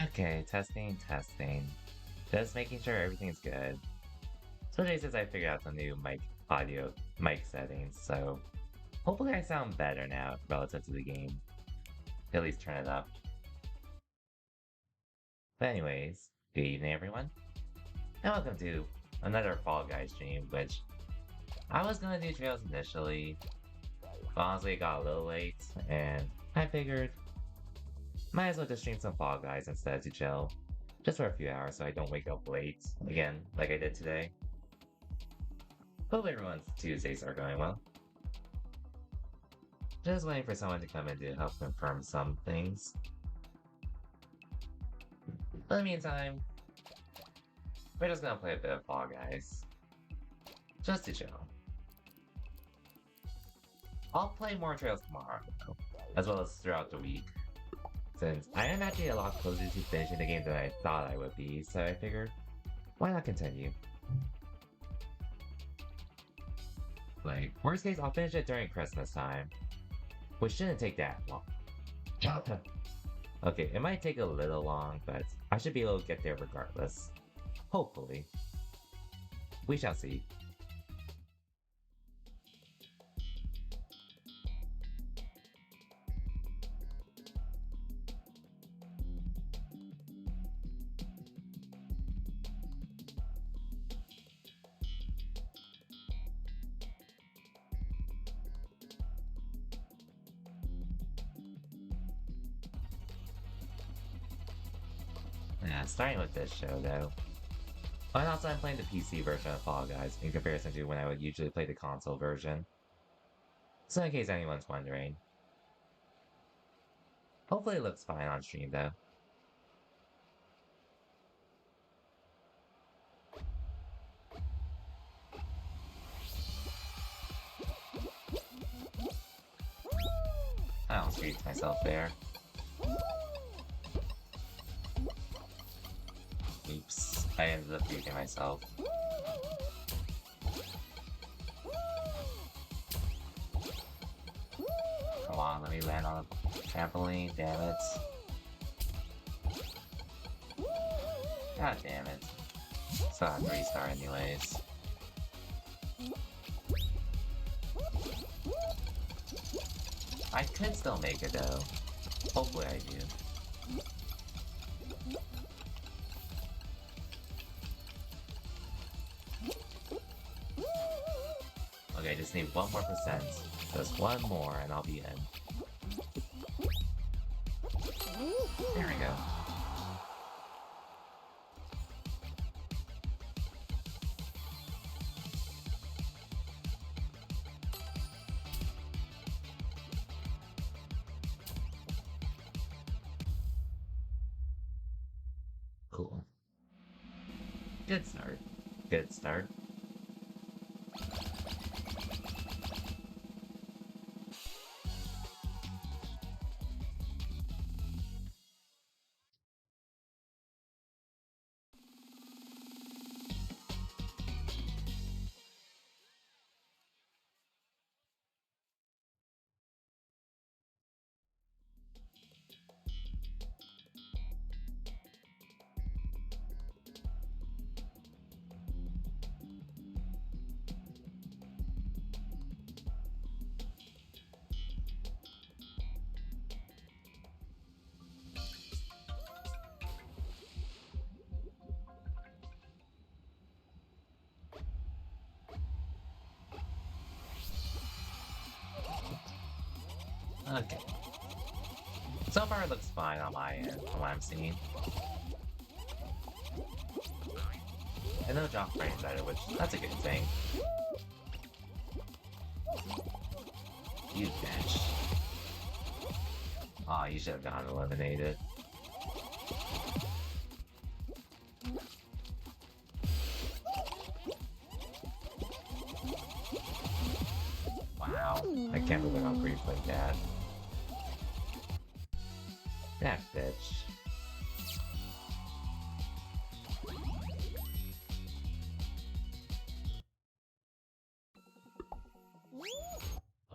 Okay, testing. Just making sure everything's good. Especially since I figured out some new mic settings, so hopefully I sound better now relative to the game. At least turn it up. But anyways, good evening everyone, and welcome to another Fall Guys stream, which I was gonna do trails initially, but honestly it got a little late, and I figured might as well just stream some Fall Guys instead to chill. Just for a few hours so I don't wake up late, again, like I did today. Hope everyone's Tuesdays are going well. Just waiting for someone to come in to help confirm some things. But in the meantime, we're just gonna play a bit of Fall Guys. Just to chill. I'll play more trails tomorrow, though, as well as throughout the week. Since I am actually a lot closer to finishing the game than I thought I would be, so I figured, why not continue? Like, worst case, I'll finish it during Christmas time, which shouldn't take that long. Okay, it might take a little long, but I should be able to get there regardless. Hopefully. We shall see. Yeah, starting with this show though. Oh, and also I'm playing the PC version of Fall Guys in comparison to when I would usually play the console version. So in case anyone's wondering. Hopefully it looks fine on stream though. I almost reached myself there. Oops, I ended up beating myself. Come on, let me land on the trampoline, damn it. God damn it. Still have to restart anyways. I could still make it though. Hopefully I do. Okay, I just need 1 more percent. Just 1 more and I'll be in. There we go. Cool. Good start. Good start. Okay. So far it looks fine on my end, from what I'm seeing. And no drop frames either, which, that's a good thing. You bitch. Aw, you should have gotten eliminated. Wow, I can't believe I'm replaying that. That bitch.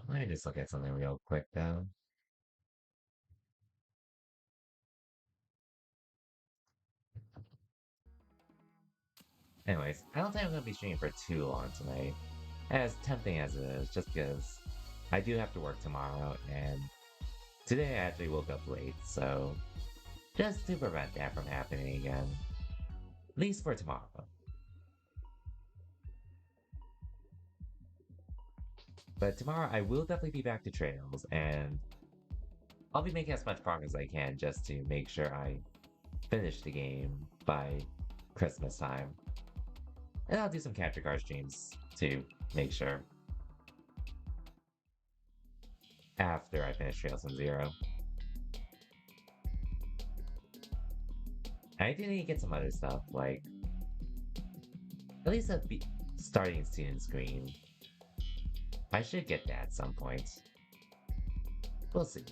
Let me just look at something real quick though. Anyways, I don't think I'm gonna be streaming for too long tonight. As tempting as it is, just because I do have to work tomorrow, and today I actually woke up late, so just to prevent that from happening again. At least for tomorrow. But tomorrow I will definitely be back to Trails, and I'll be making as much progress as I can just to make sure I finish the game by Christmas time. And I'll do some capture card streams to make sure after I finish Trails from Zero. I do need to get some other stuff, like at least starting student screen. I should get that at some point. We'll see.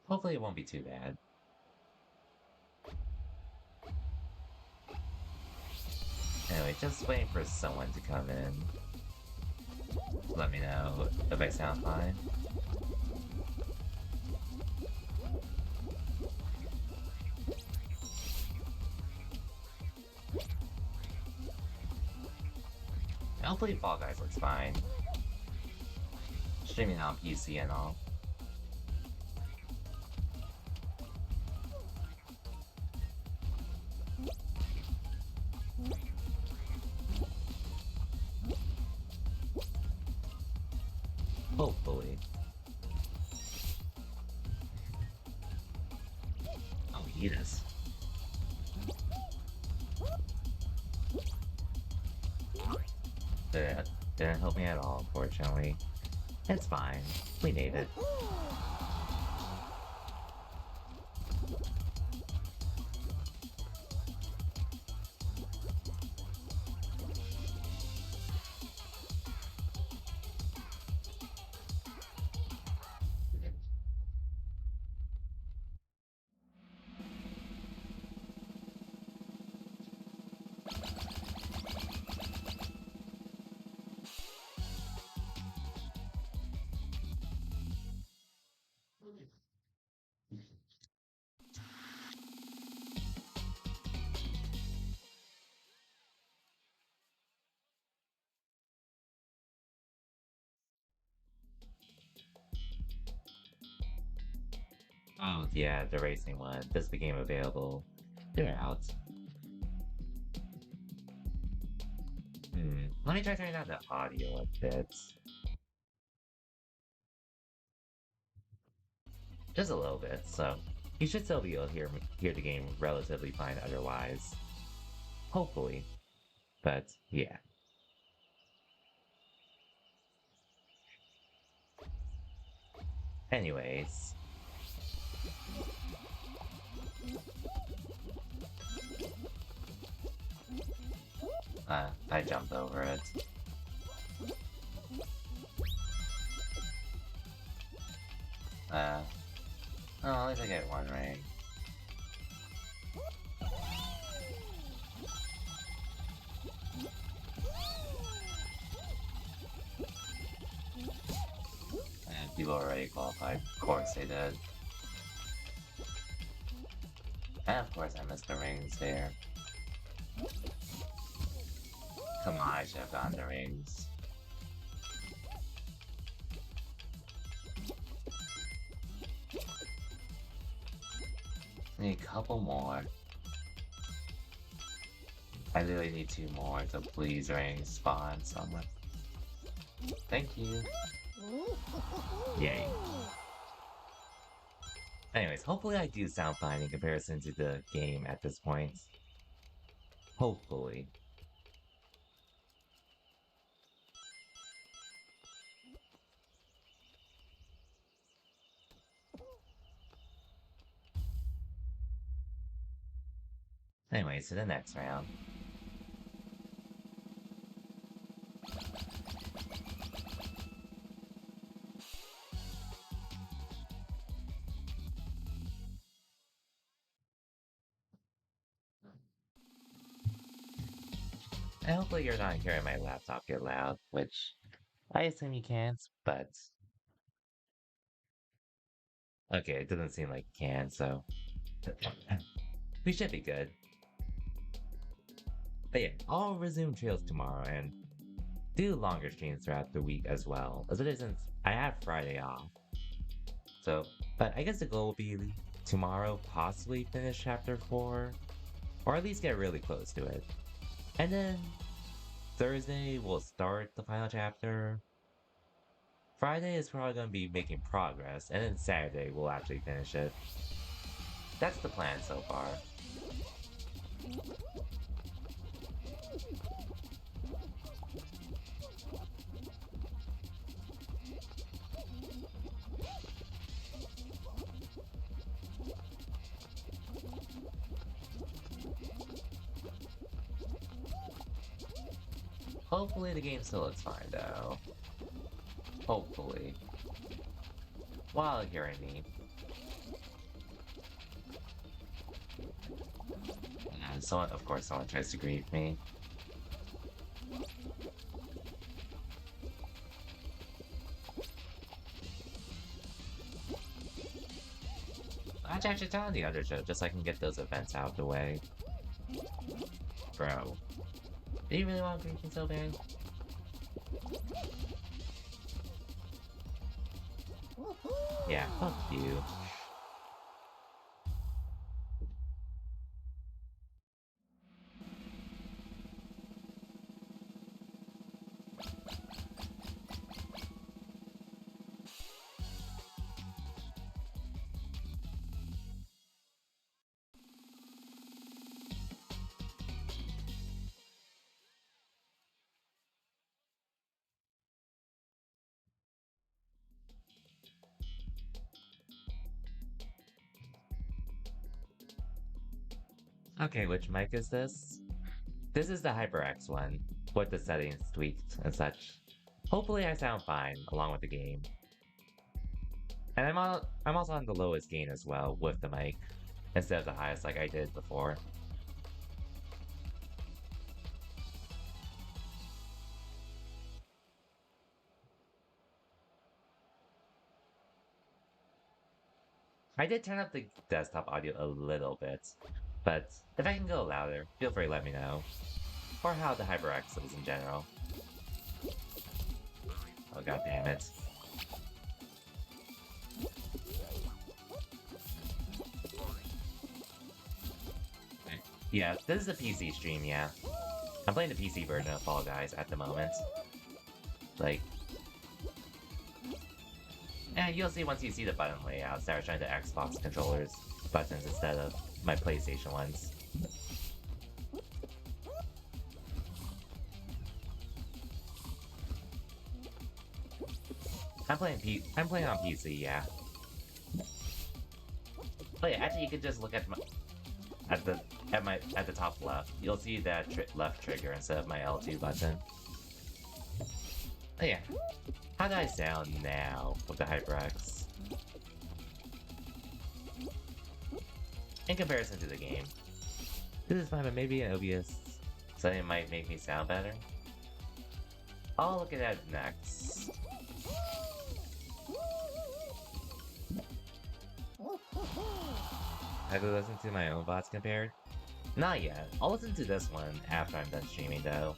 Hopefully it won't be too bad. Anyway, just waiting for someone to come in. Let me know if I sound fine. Hopefully Fall Guys looks fine. Streaming on PC and all. Hopefully. Oh, he is. That didn't help me at all, unfortunately. It's fine. We need it. Oh, yeah, the racing one. This became available. They're out. Let me try turning down the audio a bit. Just a little bit, so you should still be able to hear the game relatively fine otherwise. Hopefully. But, yeah. Anyways. I jumped over it. Uh, oh, at least I get one ring. And people already qualified. Of course they did. And of course I missed the rings there. Come on, I should have gotten the rings. Need a couple more. I literally need two more to please rings spawn somewhere. Thank you. Yay. Anyways, hopefully I do sound fine in comparison to the game at this point. Hopefully. Anyways, to the next round. And hopefully you're not hearing my laptop get loud, which I assume you can't, but okay, it doesn't seem like you can, so we should be good. But yeah, I'll resume trails tomorrow and do longer streams throughout the week as well, especially since I have Friday off. So, but I guess the goal will be tomorrow possibly finish chapter 4, or at least get really close to it. And then Thursday we'll start the final chapter. Friday is probably going to be making progress, and then Saturday we'll actually finish it. That's the plan so far. Hopefully the game still looks fine though. Hopefully. While hearing me. Someone, of course, someone tries to grieve me. I should actually tell the other show just so I can get those events out of the way. Bro. Do you really want to grieve me so bad? Yeah, fuck you. Okay, which mic is this? This is the HyperX one, with the settings tweaked and such. Hopefully I sound fine along with the game. And I'm also on the lowest gain as well with the mic, instead of the highest like I did before. I did turn up the desktop audio a little bit, but if I can go louder, feel free to let me know. Or how the HyperX is in general. Oh god damn it. Yeah, this is a PC stream, yeah. I'm playing the PC version of Fall Guys at the moment. Like, and you'll see once you see the button layouts that are showing the Xbox controllers buttons instead of my PlayStation ones. I'm playing on PC, yeah. But yeah, actually you could just look at at the top left. You'll see that left trigger instead of my L2 button. Oh yeah. How do I sound now with the HyperX? In comparison to the game. This is fine, but maybe an OBS setting might make me sound better. I'll look at that next. Have you listened to my own VODs compared? Not yet. I'll listen to this one after I'm done streaming though.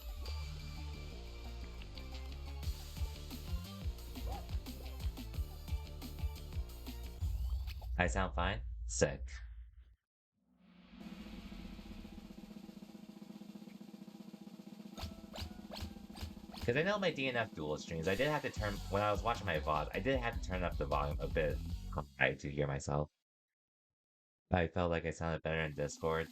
I sound fine? Sick. Because I know my DNF dual streams, I did have to turn, when I was watching my VOD, I did have to turn up the volume a bit high to hear myself. I felt like I sounded better in Discord.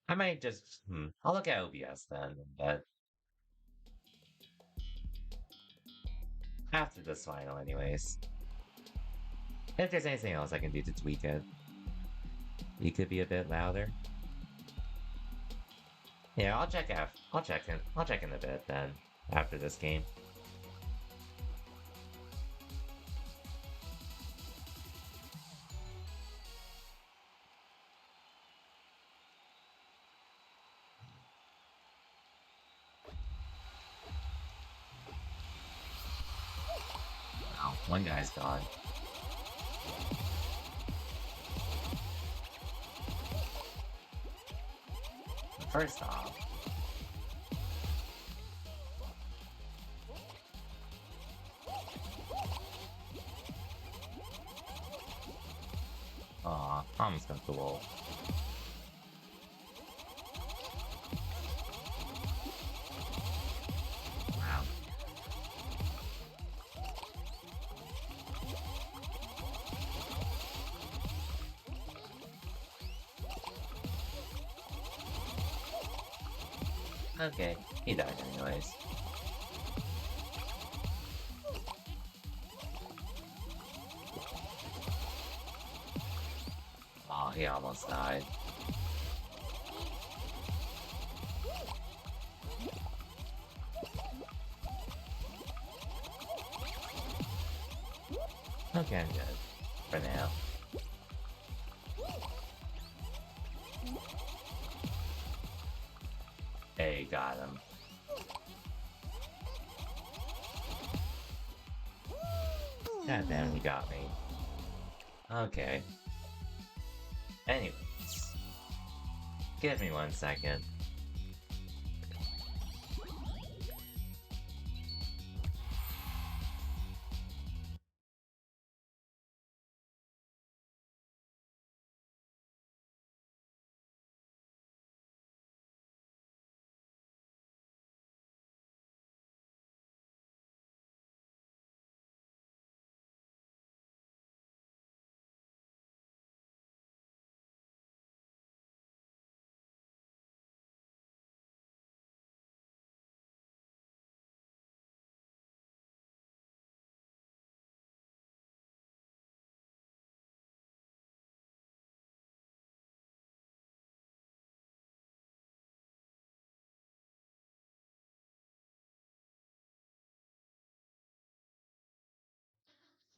I might just, I'll look at OBS then, but after this final anyways. If there's anything else I can do to tweak it, you could be a bit louder. Yeah, I'll check out. I'll check in a bit then after this game. One guy's gone. First off, I'm uncomfortable. Wow. Okay, he died anyways. Oh, he almost died. Okay, I'm good. For now. Hey, got him. God damn, he got me. Okay. Anyways. Give me 1 second.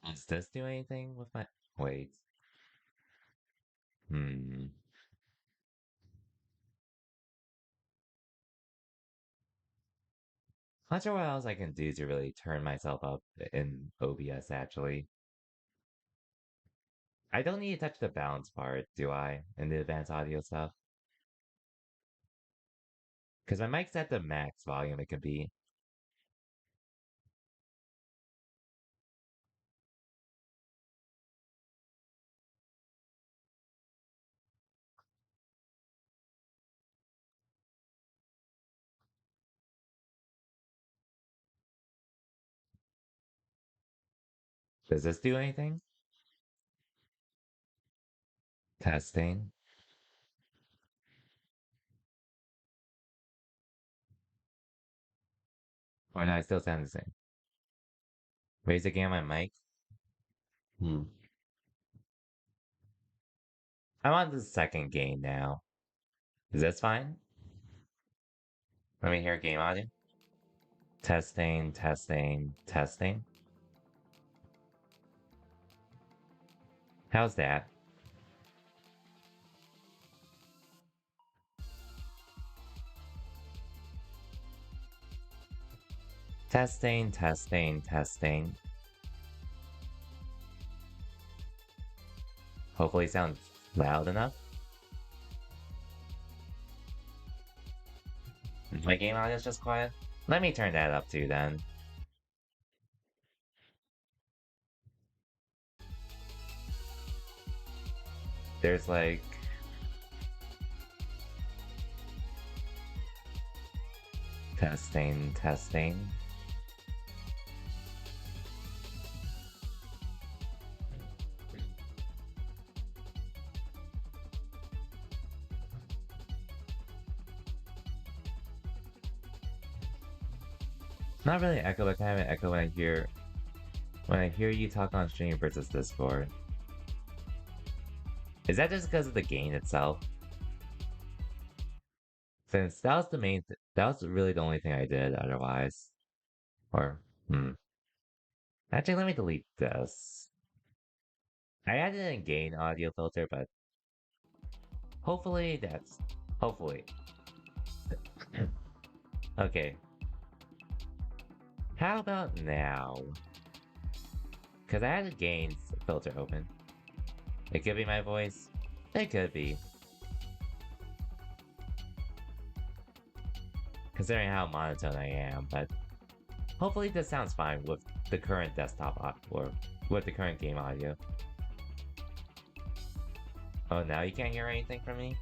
Does this do anything with my... Wait. Hmm. Not sure what else I can do to really turn myself up in OBS, actually. I don't need to touch the balance part, do I? In the advanced audio stuff? Because my mic's at the max volume it can be. Does this do anything? Testing. Or no, I still sound the same. Raise again my mic. Hmm. I'm on the second game now. Is this fine? Let me hear game audio. Testing, testing, testing. How's that? Testing, testing, testing. Hopefully it sounds loud enough. My game audio is just quiet. Let me turn that up too then. There's like... Testing, testing. Not really echo, but kind of an echo when I hear you talk on stream versus Discord. Is that just because of the gain itself? Since that was the that was really the only thing I did otherwise. Or, Actually, let me delete this. I added a gain audio filter, but hopefully. Okay. How about now? Because I had a gain filter open. It could be my voice. It could be. Considering how monotone I am, but hopefully this sounds fine with the current desktop or with the current game audio. Oh, now you can't hear anything from me?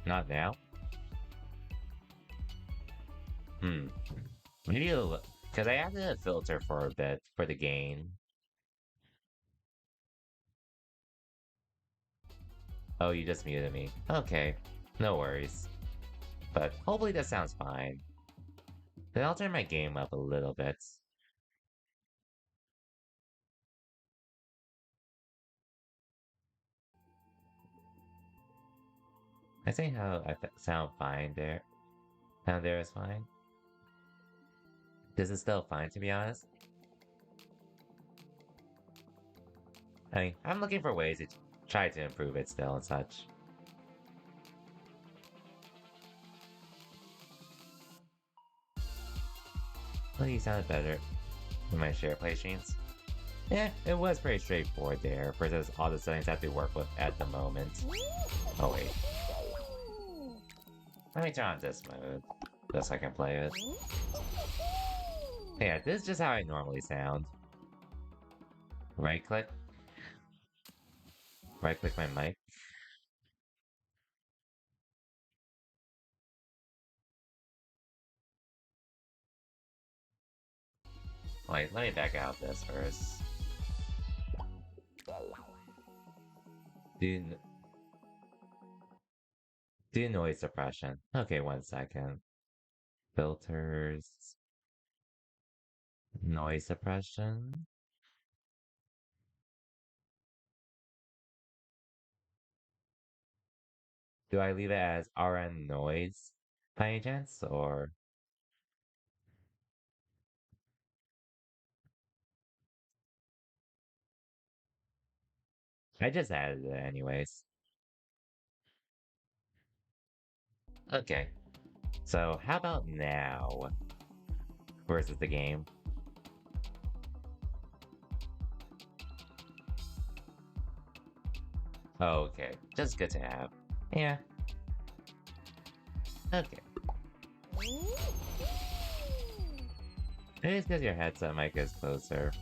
Not now? Maybe it'll... Because I added a filter for a bit for the gain. Oh, you just muted me. Okay, no worries. But hopefully this sounds fine. Then I'll turn my game up a little bit. I think how I sound fine there. Sound there is fine. This is still fine, to be honest. I mean, I'm looking for ways to try to improve it still and such. Well, you sounded better in my share play streams. Yeah, it was pretty straightforward there, versus all the settings I have to work with at the moment. Oh wait. Let me turn on this mode, just so I can play it. Yeah, this is just how I normally sound. Right click. Right click my mic. Wait, let me back out this first. Do noise suppression. Okay, 1 second. Filters. Noise suppression. Do I leave it as RN noise by any chance, or... I just added it anyways. Okay. So, how about now? Versus the game. Okay, just good to have. Yeah. Okay. Maybe it's because your headset mic is closer.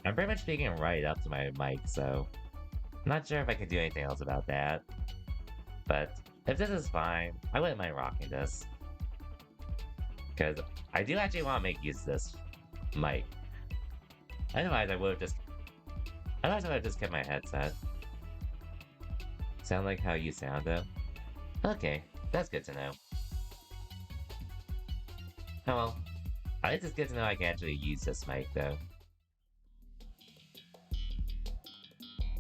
I'm pretty much speaking right up to my mic, so... I'm not sure if I can do anything else about that. But, if this is fine, I wouldn't mind rocking this. Because I do actually want to make use of this mic. Otherwise, I would have just... Otherwise, I would have just kept my headset. Sound like how you sound, though? Okay, that's good to know. Oh well. It's just good to know I can actually use this mic, though.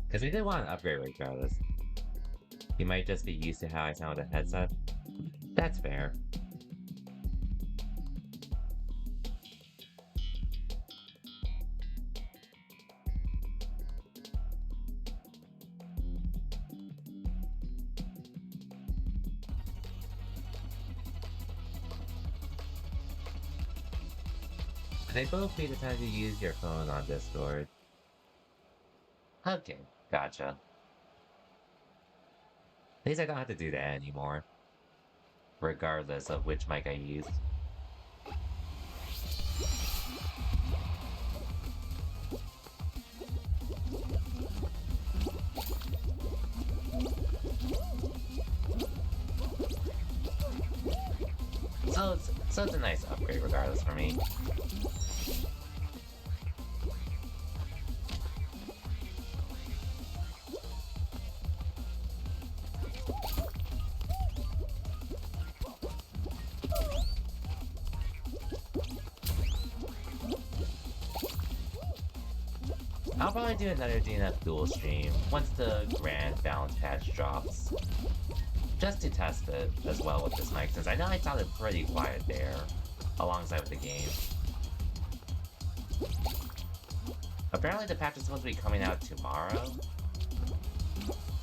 Because we did want to upgrade regardless. You might just be used to how I sound with a headset. That's fair. They both be the time to use your phone on Discord. Okay, gotcha. At least I don't have to do that anymore. Regardless of which mic I use. So it's a nice upgrade regardless for me. I'll probably do another DNF dual stream once the grand balance patch drops. Just to test it as well with this mic, since I know I sounded pretty quiet there, alongside with the game. Apparently the patch is supposed to be coming out tomorrow?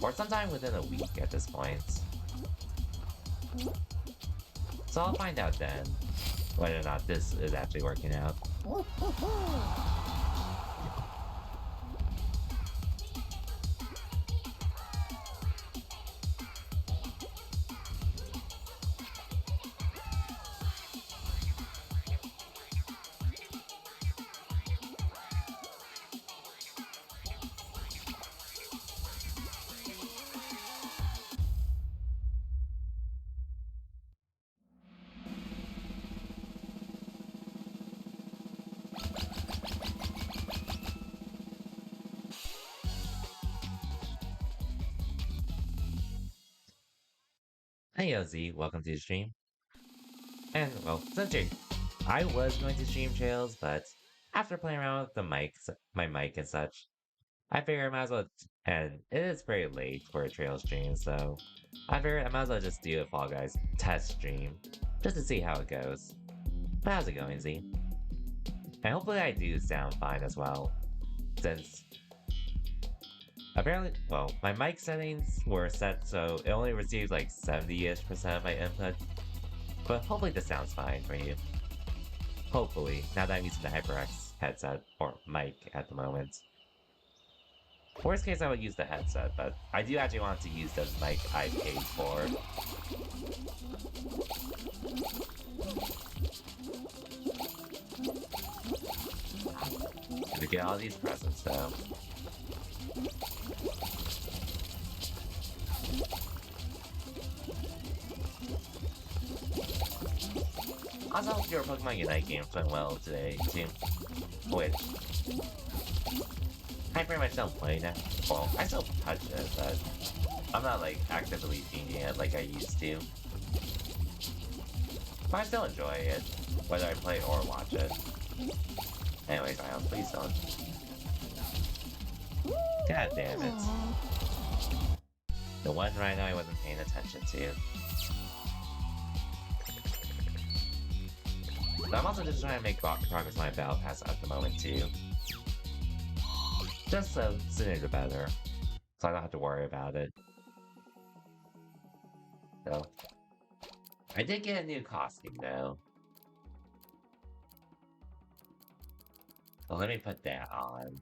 Or sometime within a week at this point. So I'll find out then. whether or not this is actually working out. Hey Ozzy, welcome to the stream. And well, I was going to stream trails, but after playing around with the mics, my mic and such, I figured I might as well, and it is very late for a trail stream, so I figured I might as well just do a Fall Guys test stream, just to see how it goes. But how's it going, Z? And hopefully I do sound fine as well, since apparently, well, my mic settings were set so it only receives like 70-ish% of my input, but hopefully this sounds fine for you. Hopefully, now that I'm using the HyperX headset, or mic at the moment. Worst case, I would use the headset, but I do actually want to use the mic I paid for. To get all these presents, though. Also, hope your Pokemon Unite game went well today, too. Which, I pretty much don't play now. Well, I still touch it, but I'm not, like, actively feeding it like I used to. But I still enjoy it, whether I play or watch it. Anyways, Isles, please don't. God damn it. The one right now I wasn't paying attention to. But I'm also just trying to make progress on my Battle Pass at the moment, too. Just so sooner the better, so I don't have to worry about it. So, I did get a new costume, though. So let me put that on.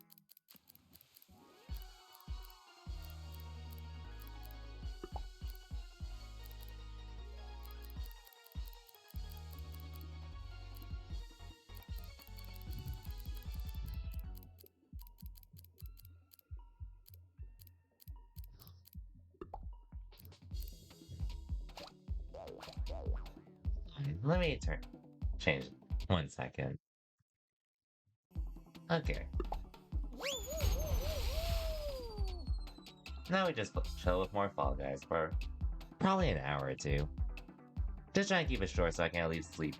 Let me change it. 1 second. Okay. Now we just chill with more Fall Guys for probably an hour or two. Just trying to keep it short so I can at least sleep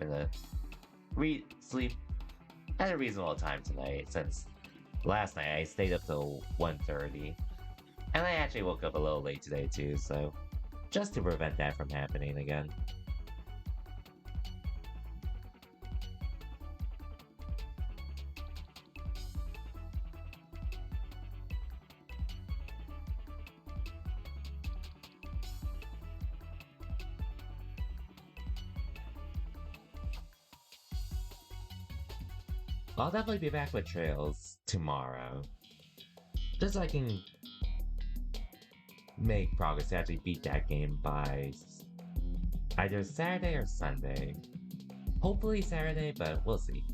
sleep at a reasonable time tonight, since last night I stayed up till 1:30. And I actually woke up a little late today too, so just to prevent that from happening again. I'll definitely be back with Trails tomorrow. Just so I can make progress to actually beat that game by either Saturday or Sunday. Hopefully Saturday, but we'll see.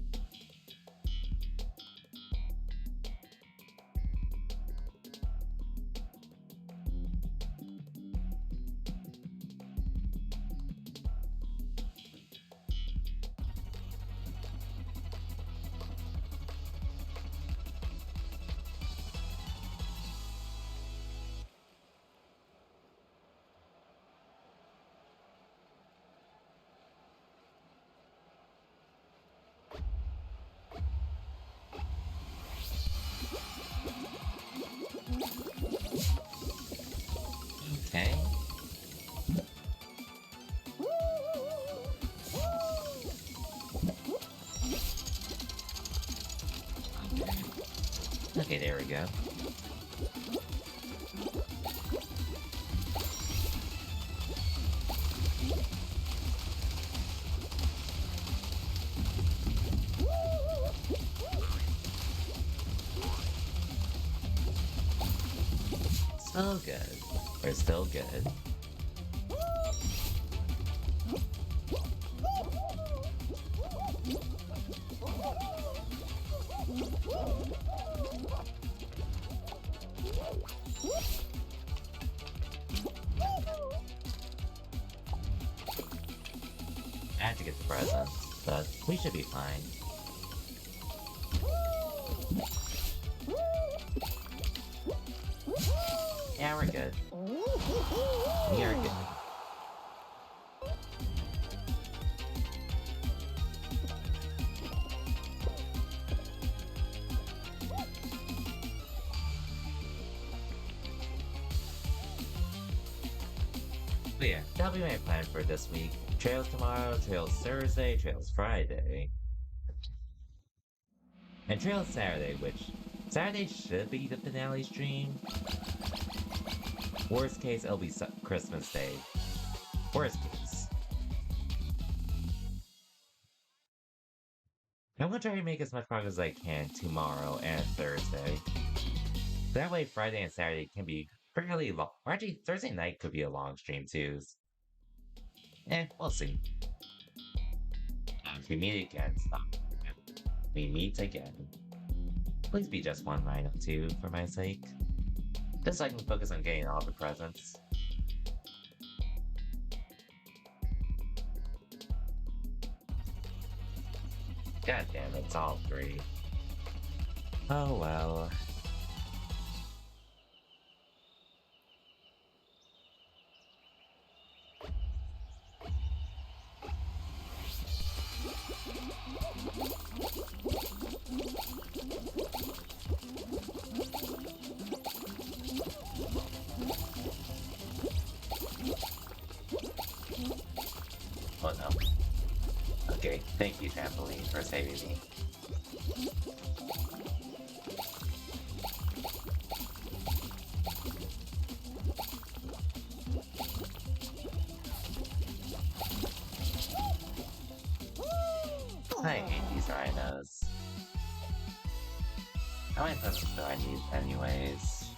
Okay. Okay, there we go. Still good. We're still good. I had to get the presents, but we should be fine. Yeah, we're good. We are good. But yeah, that'll be my plan for this week. Trails tomorrow, Trails Thursday, Trails Friday. And Trails Saturday, which Saturday should be the finale stream. Worst case, it'll be Christmas Day. Worst case. I'm gonna try to make as much progress as I can tomorrow and Thursday. That way Friday and Saturday can be fairly long. Or actually, Thursday night could be a long stream too. We'll see. If we meet again, stop. We meet again. Please be just one rhino too, for my sake. Just so I can focus on getting all the presents. God damn, it's all three. Oh well. Oh no. Okay, thank you, Trampoline, for saving me. I hate these rhinos. How many presents do I need anyways?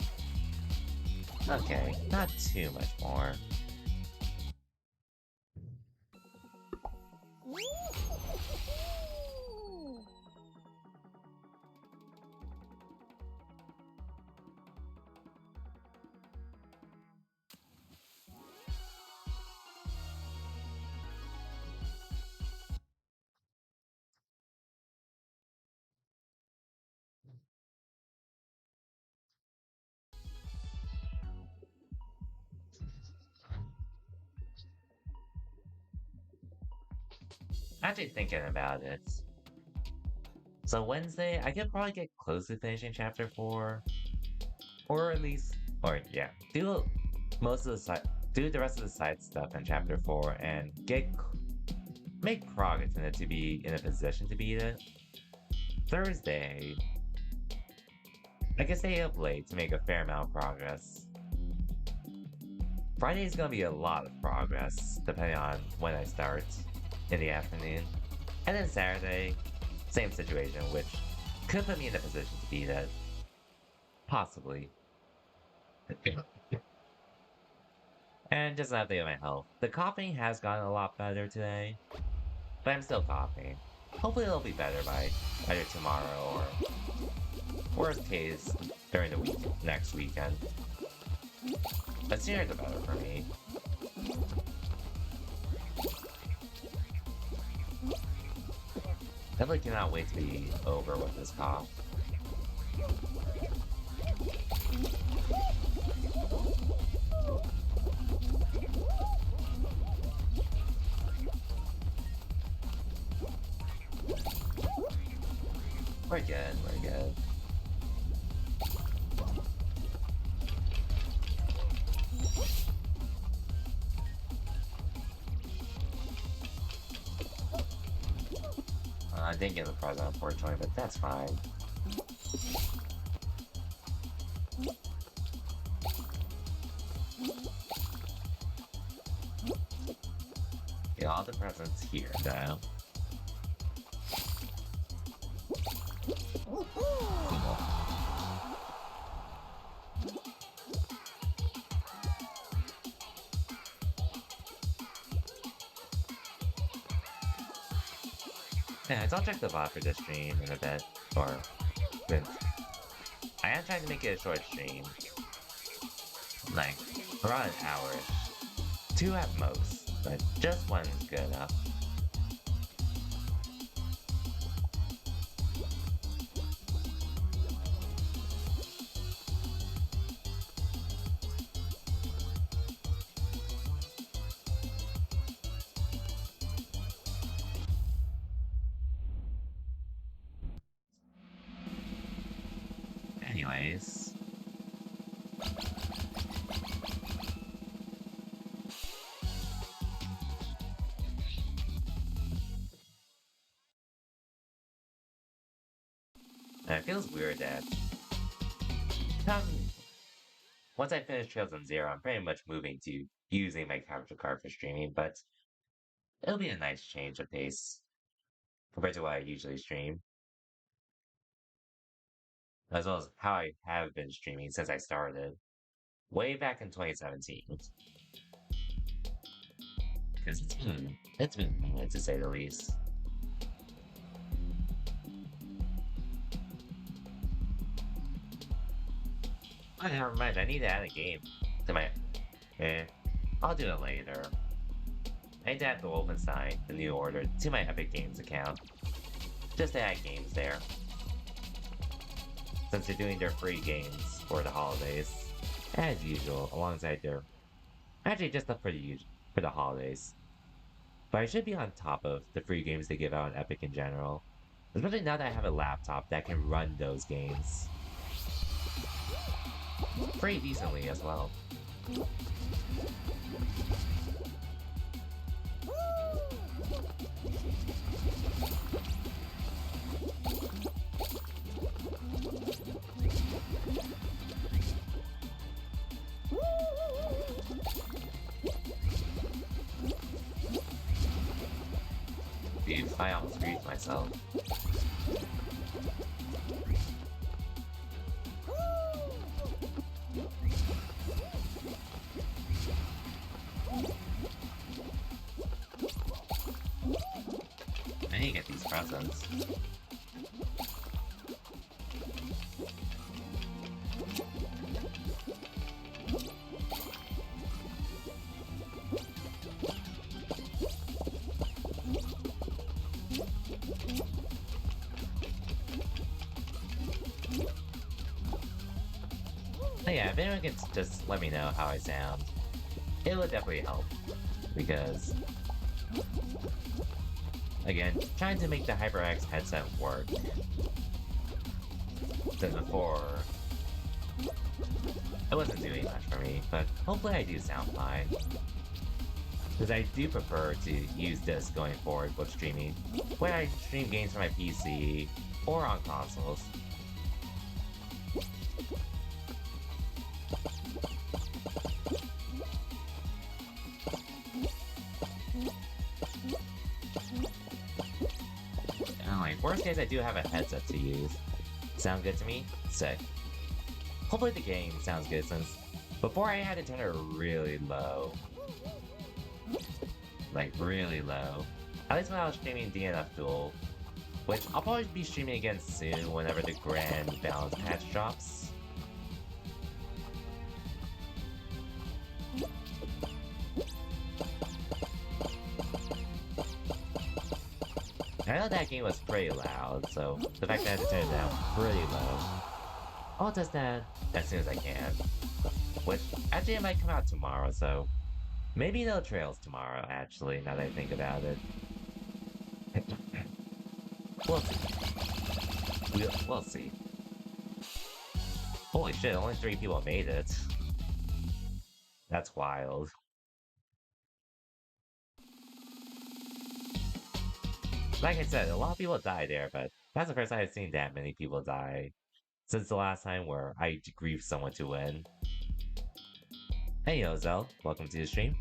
Okay, not too much more. Actually thinking about it. So Wednesday, I could probably get close to finishing chapter 4. Or at least, or yeah, do most of the side, do the rest of the side stuff in chapter 4 and make progress in it to be in a position to beat it. Thursday, I can stay up late to make a fair amount of progress. Friday is gonna be a lot of progress, depending on when I start in the afternoon. And then Saturday, same situation, which could put me in a position to beat it. Possibly. And just an update on my health. The coughing has gotten a lot better today, but I'm still coughing. Hopefully it'll be better by either tomorrow or worst case during the week next weekend. But sooner the better for me. Definitely cannot wait to be over with this cough. We're good, we're good. I didn't get the present, unfortunately, but that's fine. Get all the presents here, now. Cool. Anyways, I'll check the VOD for this stream in a bit, or since I am trying to make it a short stream, like around an hour, two at most, but just one is good enough. Anyways, it feels weird that come once I finish Trails in Zero, I'm pretty much moving to using my capture card for streaming, but it'll be a nice change of pace compared to what I usually stream, as well as how I have been streaming since I started way back in 2017. Because it's been a minute to say the least. Oh, never mind, I need to add a game to my. Eh, I'll do it later. I need to add the Wolfenstein, the New Order, to my Epic Games account. Just to add games there. Since they're doing their free games for the holidays. As usual, alongside their. Actually, just up for the holidays. But I should be on top of the free games they give out on Epic in general. Especially now that I have a laptop that can run those games. Pretty decently as well. Dude, I almost breathed myself. I need to get these presents. But yeah, if anyone can just let me know how I sound, it would definitely help. Because, again, trying to make the HyperX headset work than before, it wasn't doing much for me, but hopefully I do sound fine. Because I do prefer to use this going forward with streaming, when I stream games from my PC or on consoles. And like, worst case, I do have a headset to use. Sound good to me? Sick. Hopefully the game sounds good since before I had to turn it really low. Like, really low. At least when I was streaming DNF Duel, which I'll probably be streaming again soon whenever the Grand Balance patch drops. I know that game was pretty loud, so the fact that I had to turn it down pretty low. I'll test that as soon as I can. Which, actually it might come out tomorrow, so maybe no trails tomorrow, actually, now that I think about it. We'll see. We'll see. Holy shit, only 3 people made it. That's wild. Like I said, a lot of people die there, but that's the first time I've seen that many people die since the last time where I griefed someone to win. Hey Ozel, welcome to the stream.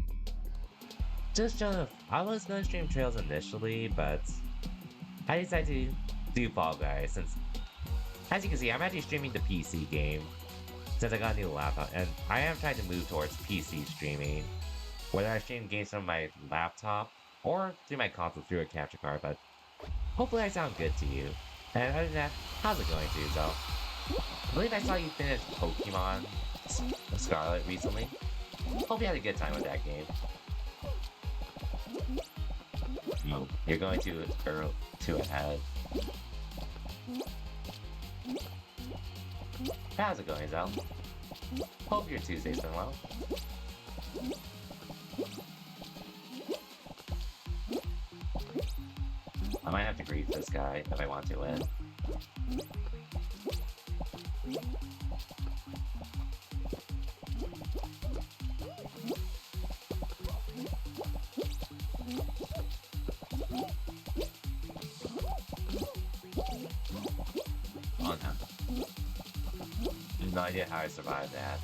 Just showing I was gonna stream Trails initially, but I decided to do Fall Guys since, as you can see, I'm actually streaming the PC game since I got a new laptop, and I am trying to move towards PC streaming, whether I stream games from my laptop or through my console through a capture card, but hopefully I sound good to you. And other than that, how's it going to yourself? I believe I saw you finish Pokemon Scarlet recently. Hope you had a good time with that game. Oh, you're going too ahead. How's it going, Zell? Hope your Tuesday's been well. I might have to grief this guy if I want to win. Oh no. I have no idea how I survived that.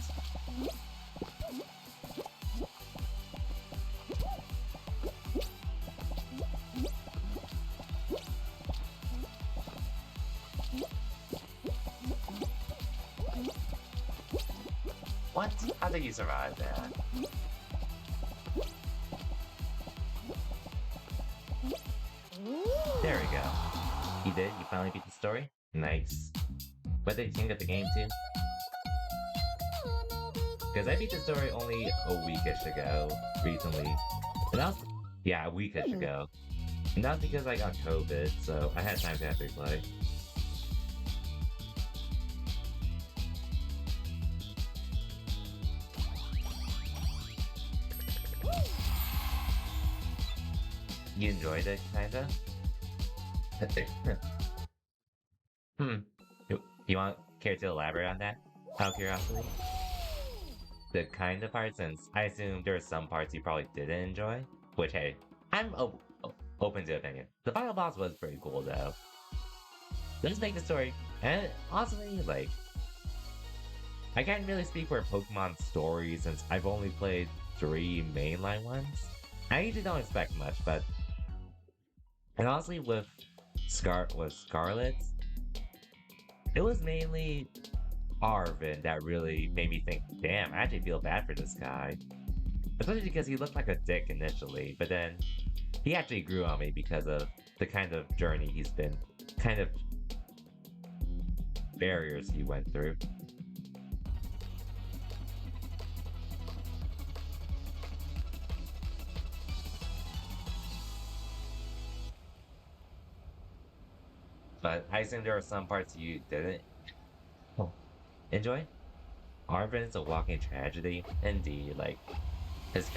What? How did you survive that? There we go. You did? You finally beat the story? Nice. What did you think of the game too? Because I beat the story only a weekish ago, recently. And that was, yeah, a weekish ago. And that was because I got COVID, so I had time to actually play. You enjoyed it, kinda? You care to elaborate on that? Out of curiosity? The kind of part, since I assume there are some parts you probably didn't enjoy. Which, hey, I'm open to opinion. The final boss was pretty cool, though. Let's make the story, and honestly, like, I can't really speak for Pokemon story since I've only played 3 mainline ones. I usually don't expect much, but... And honestly, with Scarlet, it was mainly Arvin that really made me think, damn, I actually feel bad for this guy. Especially because he looked like a dick initially, but then he actually grew on me because of the kind of journey he's been, kind of barriers he went through. But I assume there are some parts you didn't enjoy? Arvin is a walking tragedy, indeed. Like, his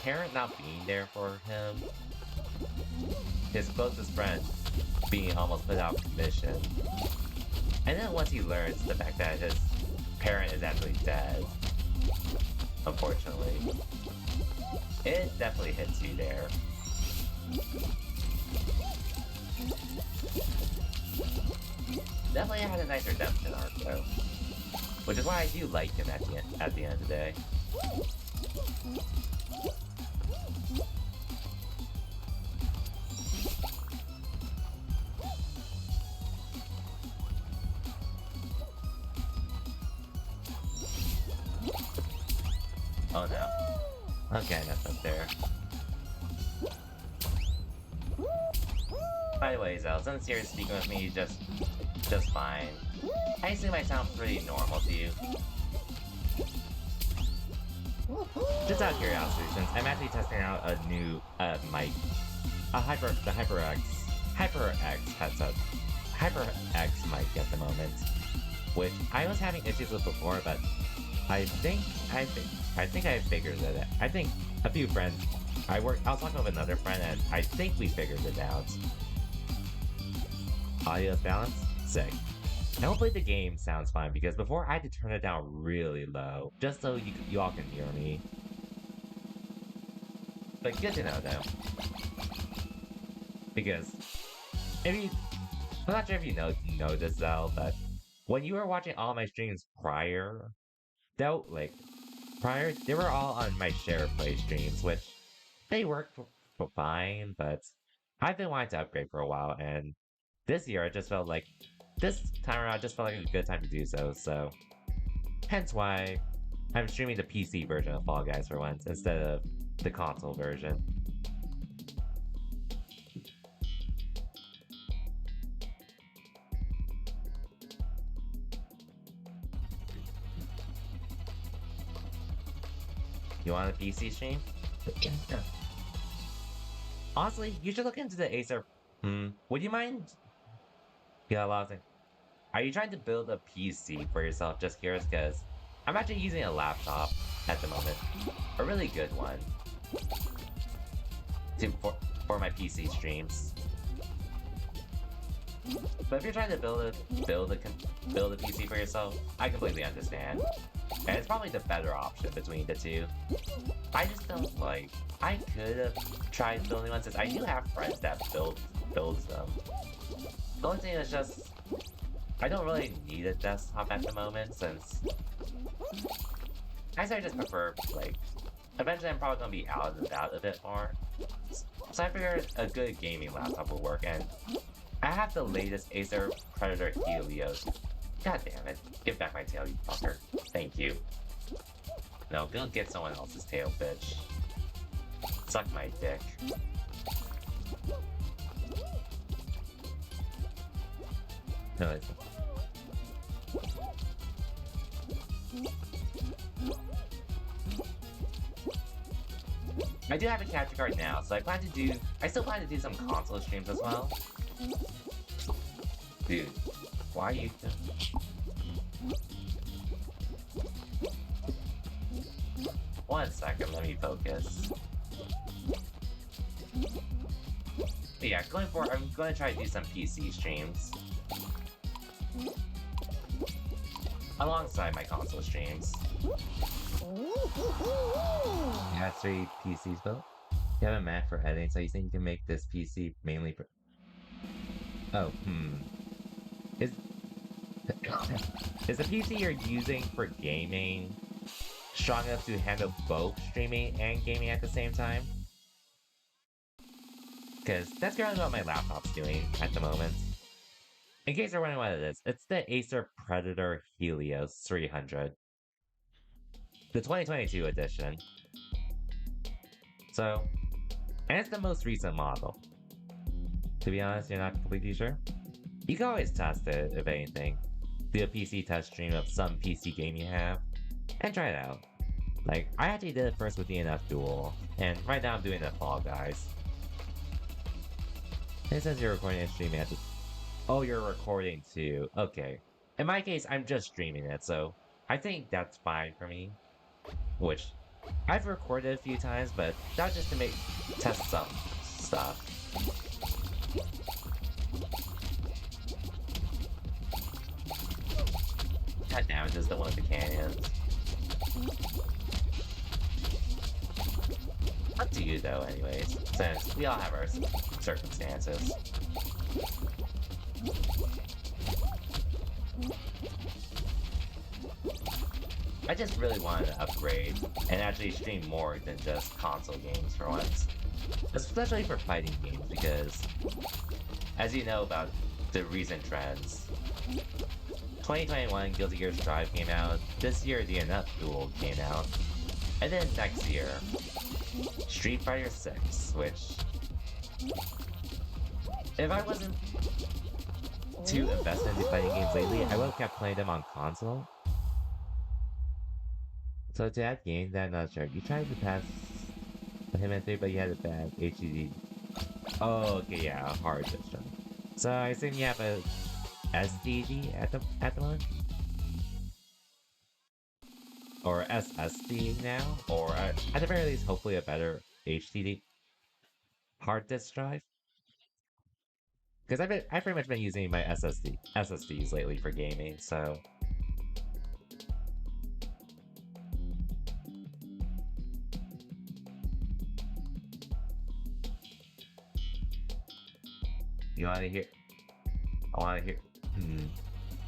parent not being there for him, his closest friend being almost put out of commission, and then once he learns the fact that his parent is actually dead, unfortunately, it definitely hits you there. Definitely had a nice redemption arc though, which is why I do like him at the end of the day. Oh no. Okay, that's up there. By the way, Zell, since you're speaking with me just fine. I assume I sound pretty normal to you. Just out of curiosity, since I'm actually testing out a new mic, the HyperX headset, HyperX mic at the moment, which I was having issues with before, but I think I figured it out. I think a few friends, I was talking with another friend, and I think we figured it out. Audio balance, sick. And hopefully the game sounds fine, because before I had to turn it down really low, just so you all can hear me. But good to know though. Because, I'm not sure if you know this though, but when you were watching all my streams prior, they were all on my share play streams, which they worked fine, but I've been wanting to upgrade for a while, and this year this time around, it just felt like a good time to do so, hence why I'm streaming the PC version of Fall Guys for once, instead of the console version. You want a PC stream? Yeah. Honestly, you should look into the Acer. Would you mind? Yeah, a lot of things. Are you trying to build a PC for yourself? Just curious, because I'm actually using a laptop at the moment. A really good one. For my PC streams. But if you're trying to build a PC for yourself, I completely understand. And it's probably the better option between the two. I just don't like. I could have tried building one since I do have friends that builds them. The only thing is just I don't really need a desktop at the moment since I just prefer like eventually I'm probably gonna be out and about a bit more. So I figured a good gaming laptop will work, and I have the latest Acer Predator Helios. God damn it. Give back my tail, you fucker. Thank you. No, go get someone else's tail, bitch. Suck my dick. No, it's... I do have a capture card now, so I still plan to do some console streams as well. Dude, why are you... One second, let me focus. But yeah, going forward, I'm going to try to do some PC streams. Alongside my console streams. You have 3 PCs built? You have a Mac for editing, so you think you can make this PC mainly for... Oh, Is the PC you're using for gaming strong enough to handle both streaming and gaming at the same time? Because that's currently what my laptop's doing at the moment. In case you're wondering what it is, it's the Acer Predator Helios 300. The 2022 edition. So, and it's the most recent model. To be honest, you're not completely sure? You can always test it, if anything. Do a PC test stream of some PC game you have, and try it out. Like, I actually did it first with the NF Duel, and right now I'm doing the Fall Guys. It says you're recording and streaming at the... Oh, you're recording too. Okay. In my case, I'm just streaming it, so I think that's fine for me. Which, I've recorded a few times, but that's just to test some stuff. God damn it, just the one with the canyons. Up to you though, anyways, since we all have our circumstances. I just really wanted to upgrade and actually stream more than just console games for once. Especially for fighting games, because as you know about the recent trends, 2021 Guilty Gear Strive came out, this year the NF Duel came out, and then next year, Street Fighter 6, which... If I wasn't too invested in fighting games lately, I would have kept playing them on console. So to add games that I'm not sure, you tried to pass Hitman 3, but you had a bad HDD. Oh, okay, yeah, hard disk drive. So I assume you have a SDD at the moment? Or SSD now? Or at the very least, hopefully a better HDD hard disk drive? Because I've pretty much been using my SSDs lately for gaming, so... You wanna hear... I wanna hear...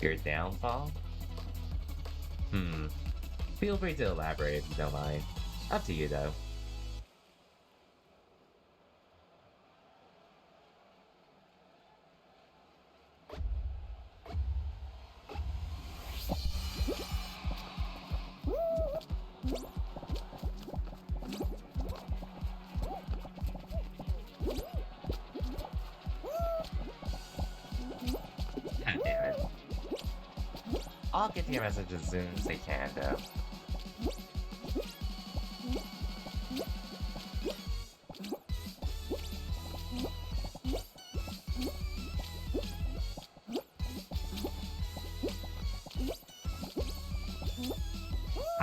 Your downfall? Feel free to elaborate if you don't mind. Up to you, though. God damn it. I'll get to your message as soon as they can, though.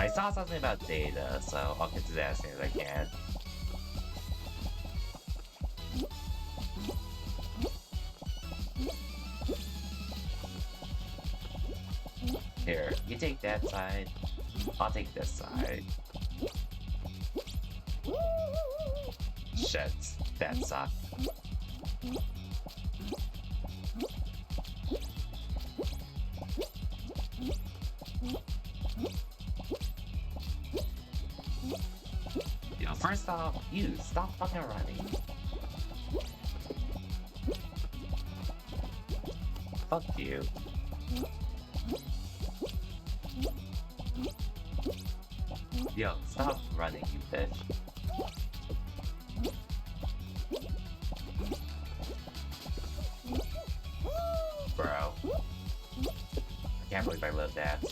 saw something about data, so I'll get to that as soon as I can. Here, you take that side, I'll take this side. Shit, that sucked. Yo, first off, you stop fucking running. Fuck you. Yo, stop running, you bitch. Bro. I can't believe I lived that.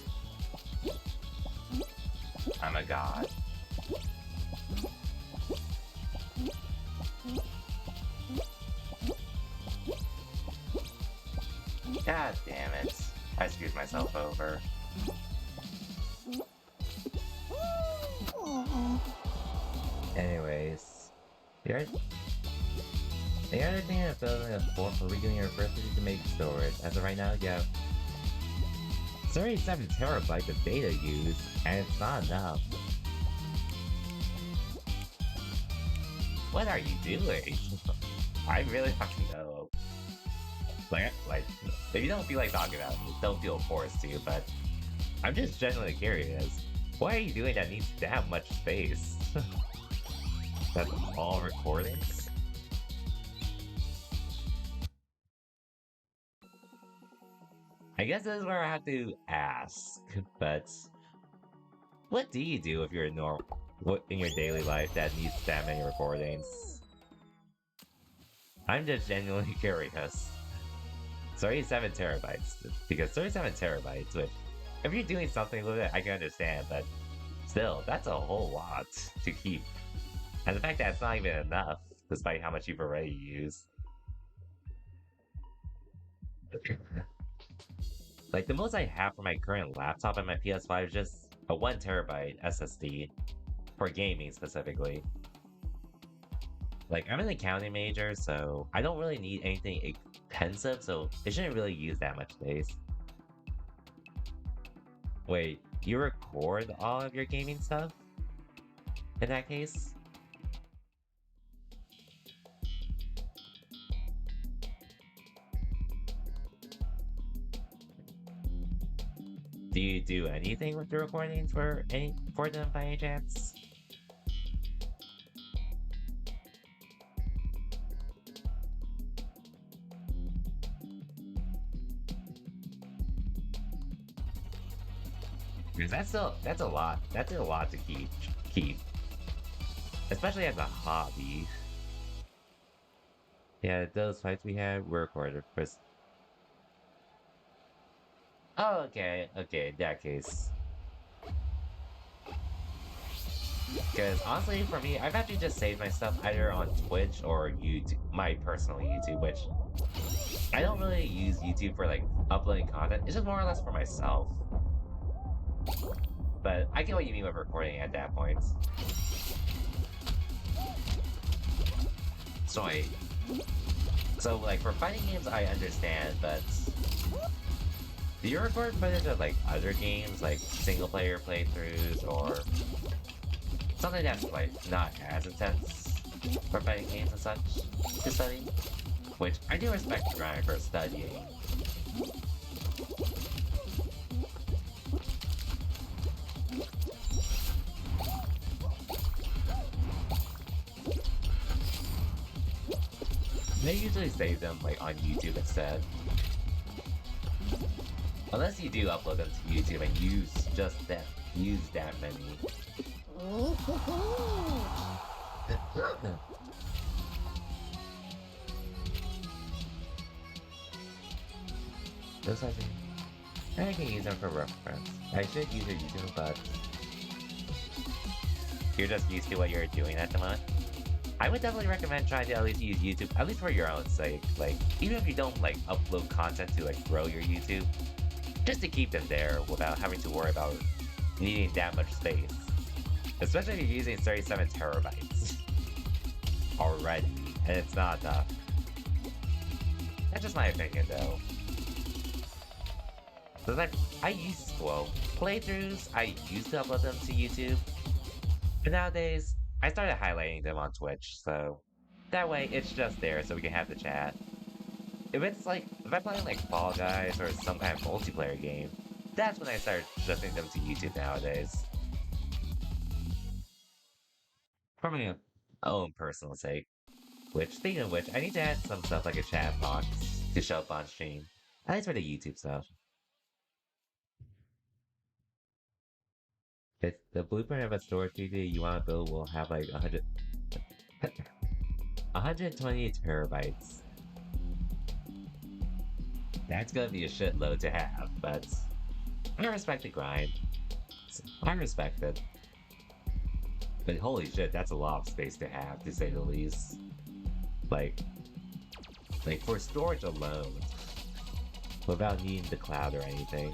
I'm a god. God damn it. I screwed myself over. Anyways, the other thing is building a form for redoing your university to make storage. As of right now, you have 37 terabytes of data used, and it's not enough. What are you doing? I really fucking know. Like, if you don't feel like talking about it, don't feel forced to, but I'm just genuinely curious. What are you doing that needs that much space? That's all recordings? I guess this is where I have to ask, but what do you do if you're in your daily life that needs that many recordings? I'm just genuinely curious. 37 terabytes, because 37 terabytes, which, if you're doing something with it, I can understand, but still, that's a whole lot to keep. And the fact that it's not even enough, despite how much you've already used. Like, the most I have for my current laptop and my PS5 is just a 1 terabyte SSD, for gaming specifically. Like, I'm an accounting major, so I don't really need anything expensive, so it shouldn't really use that much space. Wait, you record all of your gaming stuff? In that case? Do you do anything with the recordings for them by any chance? Because that's a lot to keep. Especially as a hobby. Yeah, those fights we had were recorded first. Oh, okay, in that case. Because honestly, for me, I've actually just saved my stuff either on Twitch or YouTube, my personal YouTube, which I don't really use YouTube for like uploading content. It's just more or less for myself. But I get what you mean with recording at that point. So like for fighting games, I understand, but do you record footage of like other games, like single player playthroughs or something that's like not as intense for fighting games and such to study? Which I do respect the grind for studying. They usually save them like on YouTube instead. Unless you do upload them to YouTube and use that many. Those I think I can use them for reference. I should use your YouTube, but you're just used to what you're doing at the moment. I would definitely recommend trying to at least use YouTube, at least for your own sake. Like, even if you don't like upload content to like grow your YouTube, just to keep them there without having to worry about needing that much space. Especially if you're using 37 terabytes already, and it's not enough. That's just my opinion, though. Because I used, well, playthroughs, I used to upload them to YouTube, but nowadays, I started highlighting them on Twitch, so that way it's just there so we can have the chat. If it's like, if I'm playing like Fall Guys or some kind of multiplayer game, that's when I start shifting them to YouTube nowadays. For my own personal sake. Which, speaking of which, I need to add some stuff like a chat box to show up on stream. At least for the YouTube stuff. If the blueprint of a storage PC you want to build will have like 120 terabytes. That's gonna be a shitload to have, but I respect the grind. I respect it. But holy shit, that's a lot of space to have, to say the least. Like for storage alone, without needing the cloud or anything.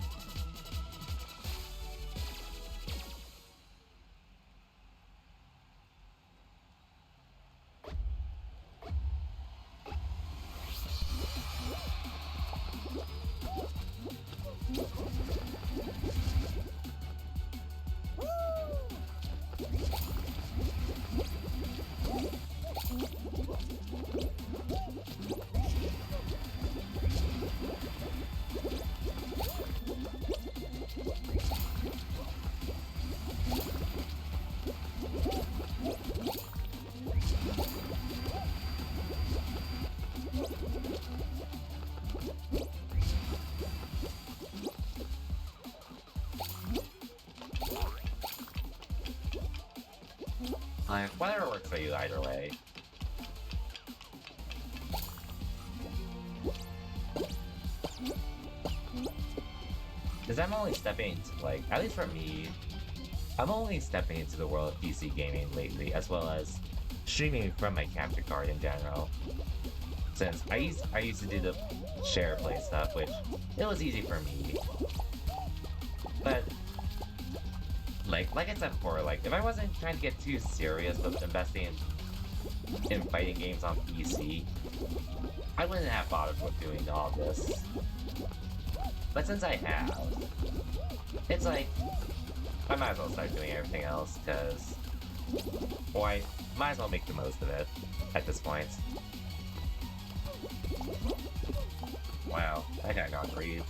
Whatever works for you either way. Because I'm only stepping into, like, at least for me, I'm only stepping into the world of PC gaming lately, as well as streaming from my capture card in general. Since I used to do the share play stuff, which it was easy for me. But like I said before, like if I wasn't trying to get too serious with investing in fighting games on PC, I wouldn't have bothered with doing all this. But since I have, it's like I might as well start doing everything else, because well, I might as well make the most of it at this point. Wow, that guy got grieved.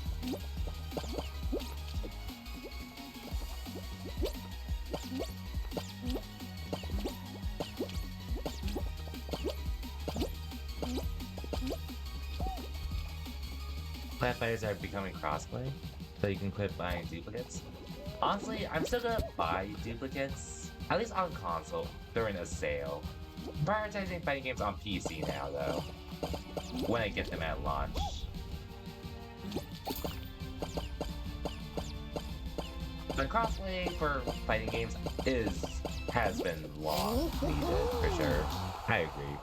Players are becoming crossplay, so you can quit buying duplicates. Honestly, I'm still gonna buy duplicates, at least on console, during a sale. Prioritizing fighting games on PC now, though, when I get them at launch. But crossplay for fighting games has been long needed, for sure. I agree.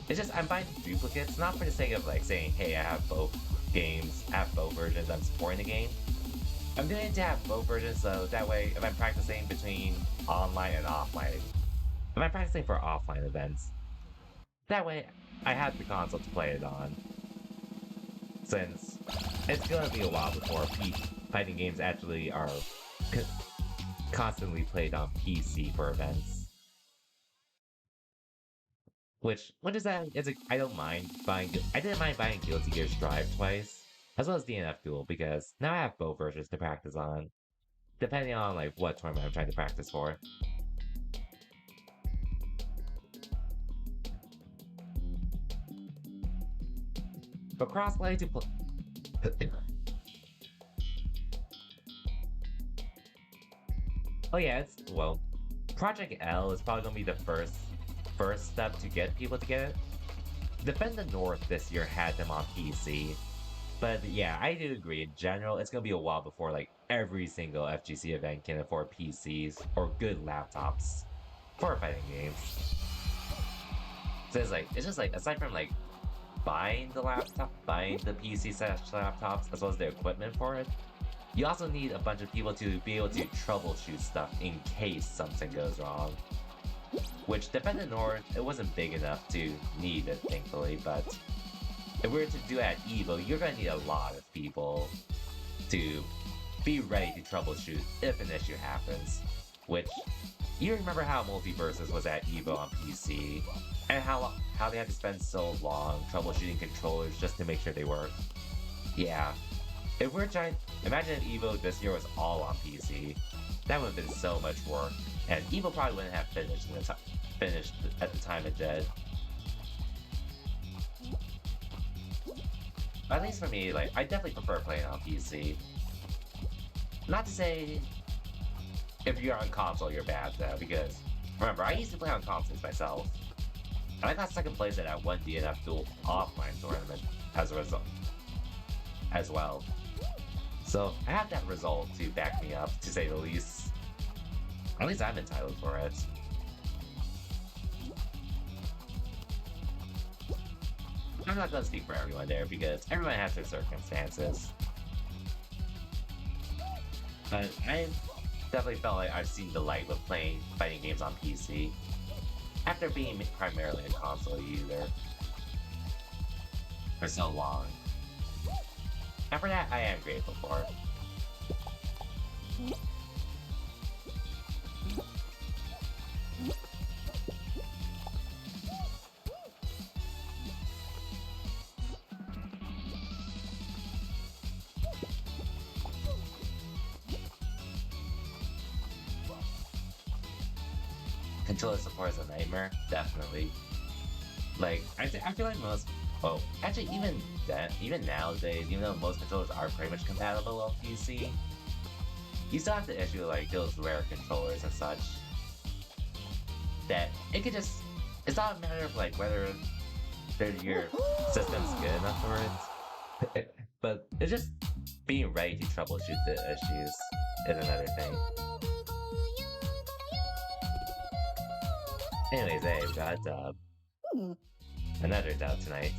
It's just, I'm buying duplicates, not for the sake of like saying, hey, I have both games, I have both versions, I'm supporting the game. I'm doing it to have both versions, so that way, if I'm practicing between online and offline, if I'm practicing for offline events, that way, I have the console to play it on. Since it's gonna be a while before fighting games actually are constantly played on PC for events. Which, what is that? I don't mind buying. I didn't mind buying Guilty Gear Strive twice, as well as DNF Duel, because now I have both versions to practice on, depending on like what tournament I'm trying to practice for. But crossplay to play. Oh yeah, well, Project L is probably gonna be the first step to get people to get it. Defend the North this year had them on PC. But yeah, I do agree. In general, it's gonna be a while before like every single FGC event can afford PCs or good laptops for fighting games. So it's just like, aside from like buying the laptop, buying the PC slash laptops, as well as the equipment for it, you also need a bunch of people to be able to troubleshoot stuff in case something goes wrong. Which, Defendant North, it wasn't big enough to need it, thankfully, but if we were to do it at EVO, you're gonna need a lot of people to be ready to troubleshoot if an issue happens. Which, you remember how Multiverses was at EVO on PC, and how they had to spend so long troubleshooting controllers just to make sure they work? Yeah. If we're trying, imagine if EVO this year was all on PC. That would have been so much work, and EVO probably wouldn't have finished at the time it did. At least for me, like, I definitely prefer playing on PC. Not to say if you're on console, you're bad though, because remember, I used to play on consoles myself, and I got second place at that one DNF Duel offline tournament as a result, as well. So I have that result to back me up, to say the least. At least I'm entitled for it. I'm not gonna speak for everyone there, because everyone has their circumstances. But I definitely felt like I've seen the light with playing fighting games on PC, after being primarily a console user for so long. And for that, I am grateful for it. Controller support is a nightmare, definitely. Like, I feel like most, well, actually even nowadays, even though most controllers are pretty much compatible on PC, you still have the issue of like those rare controllers and such. That it could just, it's not a matter of like whether your system's good enough for it, but it's just being ready to troubleshoot the issues is another thing. Anyways, hey, we got a dub. Another dub tonight.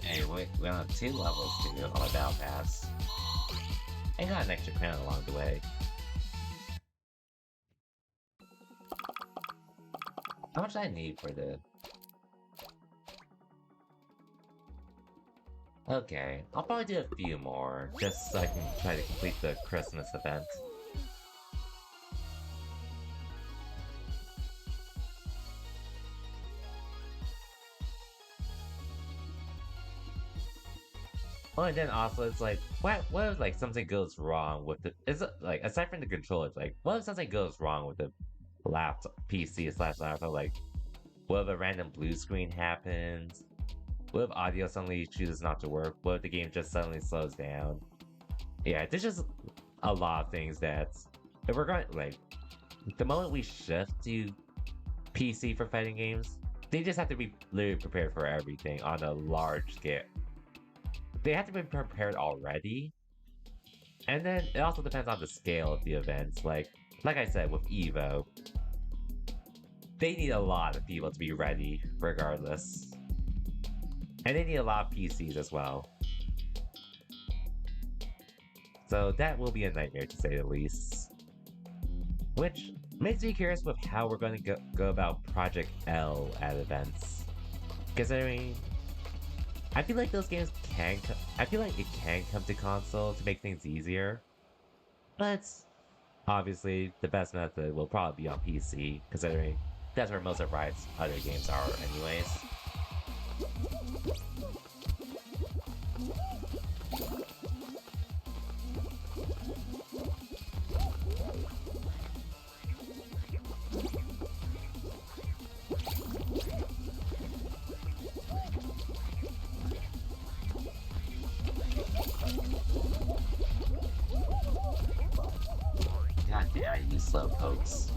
Hey, we have 2 levels to do on the Battle Pass. And got an extra crown along the way. How much do I need for the... Okay, I'll probably do a few more, just so I can try to complete the Christmas event. Oh, and then also it's like, what if like something goes wrong with the... Is it like, aside from the controllers, like, what if something goes wrong with the laptop, PC slash laptop? Like, what if a random blue screen happens? What if audio suddenly chooses not to work? What if the game just suddenly slows down? Yeah, there's just a lot of things that, if we're going, like, the moment we shift to PC for fighting games, they just have to be literally prepared for everything on a large scale. They have to be prepared already. And then it also depends on the scale of the events. Like I said, with EVO, they need a lot of people to be ready, regardless. And they need a lot of PCs as well. So that will be a nightmare, to say the least. Which makes me curious with how we're going to go about Project L at events. Considering, I feel like those games I feel like it can come to console to make things easier. But obviously, the best method will probably be on PC, considering that's where most of Riot's other games are anyways. God damn, you slow pokes.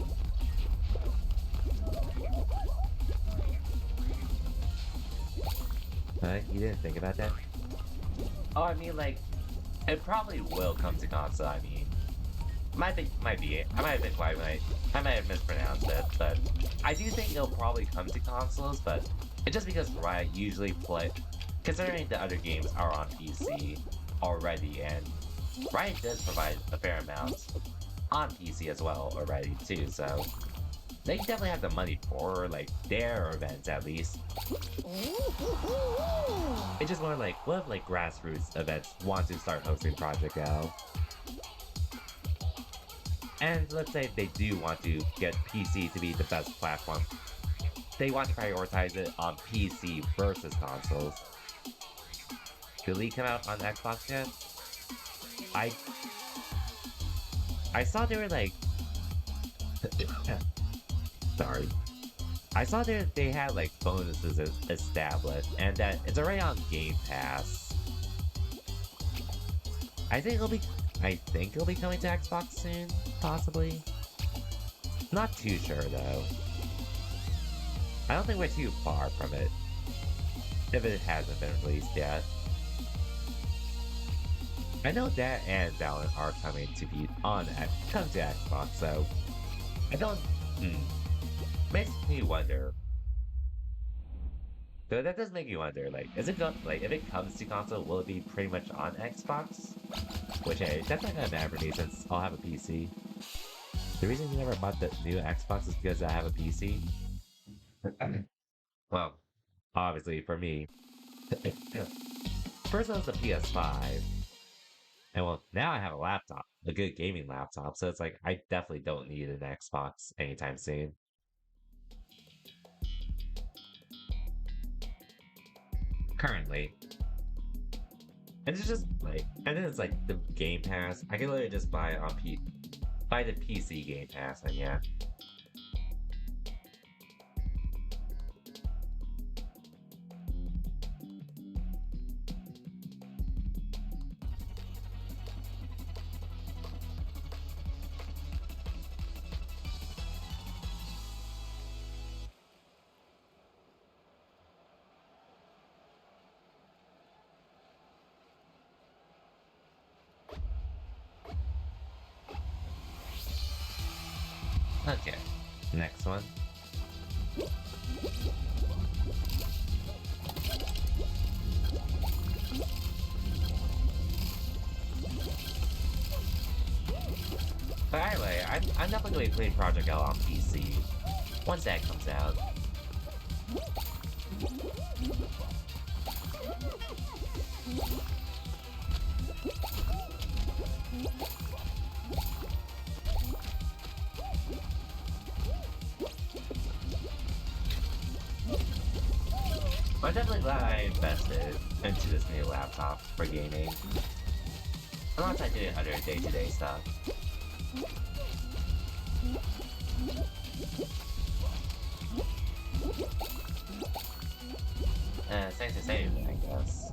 You didn't think about that? Oh, I mean, like, it probably will come to console. I mean, might be it. I might have been quiet when I might have mispronounced it, but I do think it'll probably come to consoles. But it's just because Riot usually play, considering the other games are on PC already, and Riot does provide a fair amount on PC as well already too. So they definitely have the money for like their events at least. It's just more like what if like grassroots events want to start hosting Project L? And let's say they do want to get PC to be the best platform. They want to prioritize it on PC versus consoles. Did League come out on Xbox yet? I I saw they were like sorry. I saw they had like bonuses established and that it's already on Game Pass. I think it'll be coming to Xbox soon, possibly. Not too sure though. I don't think we're too far from it. If it hasn't been released yet. I know that and Valorant are coming to be come to Xbox, so I don't makes me wonder. So that does make you wonder, like, is it like if it comes to console, will it be pretty much on Xbox? Which hey, that's not gonna matter for me since I'll have a PC. The reason you never bought the new Xbox is because I have a PC. Well, obviously for me, first it was the PS5, and well, now I have a laptop, a good gaming laptop. So it's like I definitely don't need an Xbox anytime soon. Currently, and it's just like, and then it's like the Game Pass. I can literally just buy the PC Game Pass, and yeah. Okay, next one. But anyway, I'm definitely going to be playing Project L on PC once that comes out. I'm definitely glad I invested into this new laptop for gaming. Alongside doing other day-to-day stuff. It's safe to say, I guess.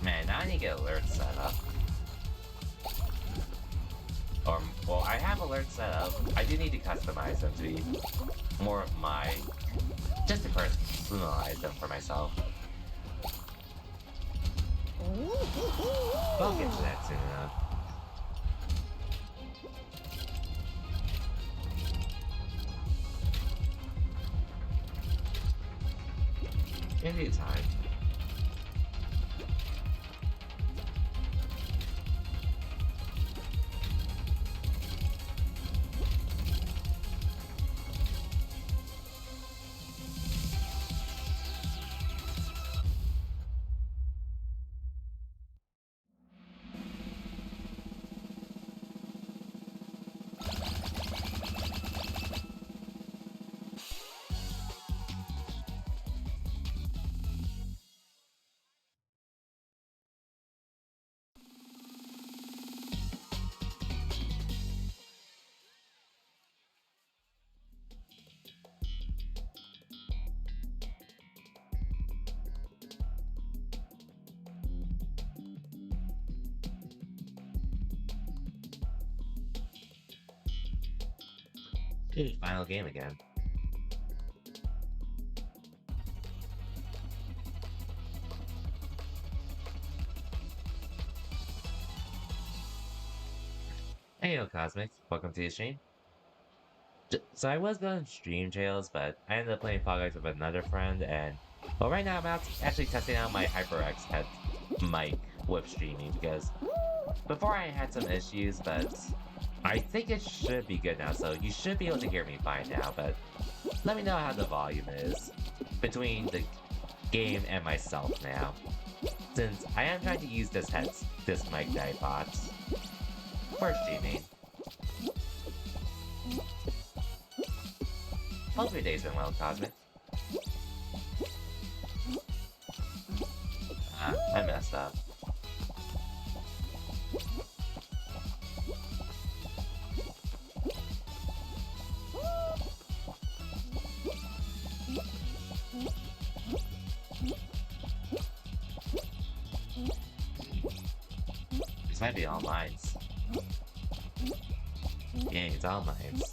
Man, now I need to get alerts set up. Or, well, I have alerts set up. I do need to customize them to be more of my... just to personalize them for myself. I'll get to that soon enough. In due time. Ooh, final game again. Hey, yo, Cosmic. Welcome to the stream. So I was going to stream Trails, but I ended up playing Fall Guys with another friend, and well, right now I'm actually testing out my HyperX head mic with streaming because before I had some issues, but I think it should be good now. So you should be able to hear me fine now, but let me know how the volume is between the game and myself now, since I am trying to use this mic that I bought for streaming. Hope your day's been well, Cosmic. I messed up. This might be all mines. Yeah, it's all mines.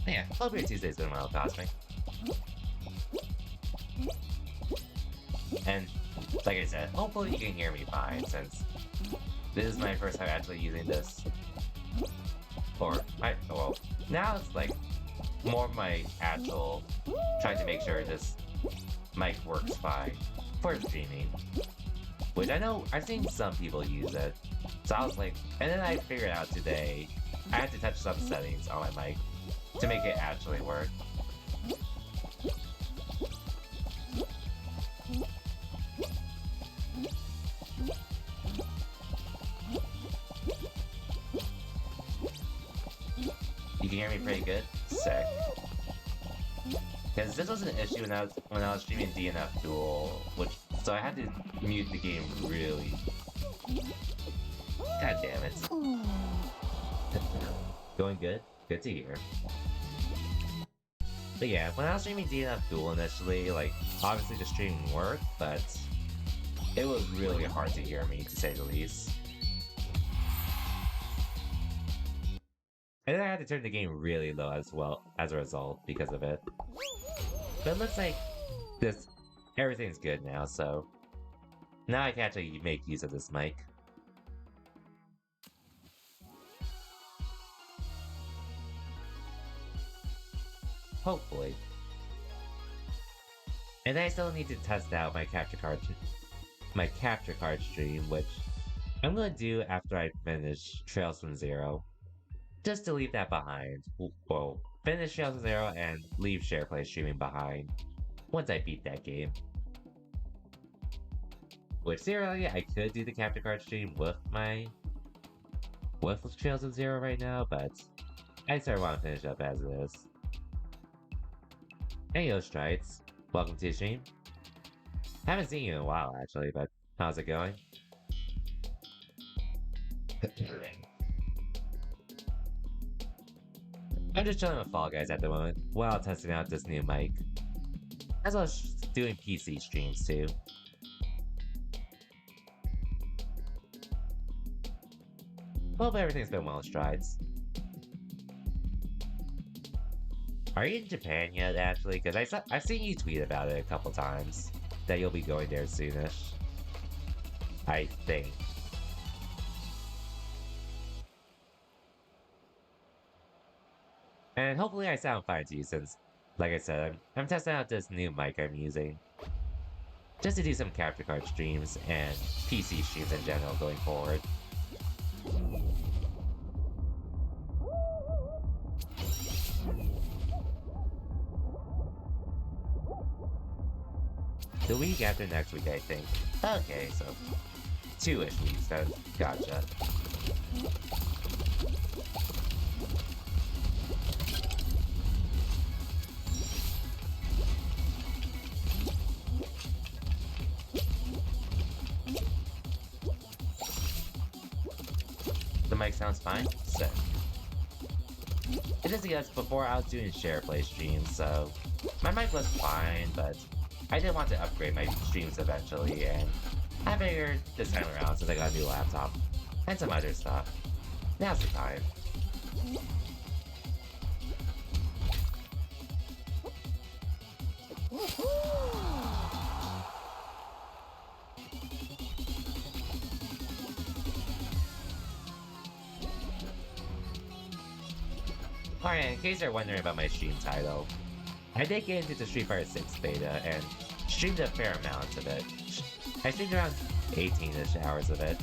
Yeah, hope your Tuesday's been well, Cosmic. And, like I said, hopefully you can hear me fine, since this is my first time actually using this. Well, now it's like more of my actual trying to make sure this mic works fine for streaming. Which I know, I've seen some people use it. So I was like, and then I figured out today, I had to touch some settings on my mic to make it actually work. You can hear me pretty good? Sick. Because this was an issue when I was streaming DNF Duel, so I had to mute the game really. God damn it. Going good? Good to hear. But yeah, when I was streaming DNF Duel initially, like, obviously the streaming worked, but it was really hard to hear me, to say the least. And then I had to turn the game really low as well, as a result, because of it. But it looks like everything's good now, so now I can actually make use of this mic. Hopefully. And I still need to test out my capture card stream, which I'm gonna do after I finish Trails from Zero. Just to leave that behind. Well, finish Trails from Zero and leave SharePlay streaming behind once I beat that game. Which theoretically I could do the capture card stream with Trails of Zero right now, but I sort of want to finish up as it is. Hey yo, Strides. Welcome to the stream. Haven't seen you in a while actually, but how's it going? I'm just chilling with Fall Guys at the moment while testing out this new mic. As well as doing PC streams too. Hope everything's been well, Strides. Are you in Japan yet, actually? Because I've seen you tweet about it a couple times. That you'll be going there soonish. I think. And hopefully I sound fine to you since, like I said, I'm testing out this new mic I'm using. Just to do some capture card streams and PC streams in general going forward. The week after next week, I think. Okay, so 2-ish weeks then. Gotcha. The mic sounds fine? Sick. It is because before I was doing SharePlay streams, so my mic was fine, but I did want to upgrade my streams eventually, and I figured this time around since I got a new laptop and some other stuff, Now's the time. Alright, in case you're wondering about my stream title, I did get into the Street Fighter 6 beta and streamed a fair amount of it. I streamed around 18-ish hours of it.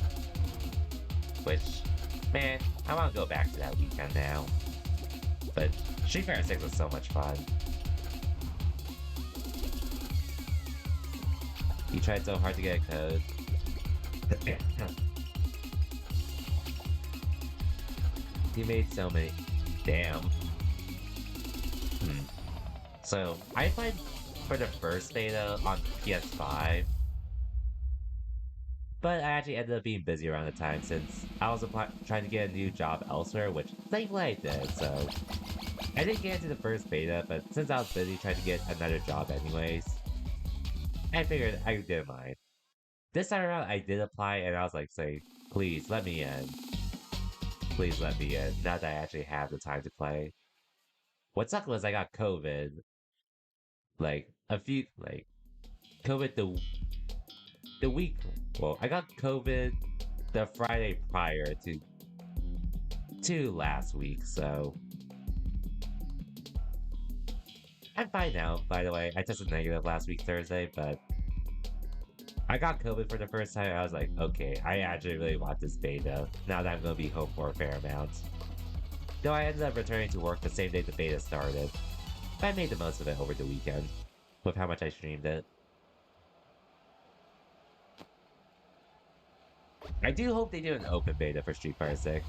Which, man, I want to go back to that weekend now. But Street Fighter 6 was so much fun. He tried so hard to get a code. He made so many. Damn. So, I played for the first beta on PS5. But I actually ended up being busy around the time since I was trying to get a new job elsewhere, which thankfully I did, so... I didn't get into the first beta, but since I was busy trying to get another job anyways, I figured I didn't mind. This time around, I did apply, and I was like, say, please, let me in. Please let me in, now that I actually have the time to play. What sucked was I got COVID, COVID the week, well, I got COVID the Friday prior to last week, so... I'm fine now, by the way. I tested negative last week Thursday, but... I got COVID for the first time, I was like, okay, I actually really want this beta, now that I'm gonna be home for a fair amount. Though I ended up returning to work the same day the beta started, but I made the most of it over the weekend, with how much I streamed it. I do hope they do an open beta for Street Fighter 6.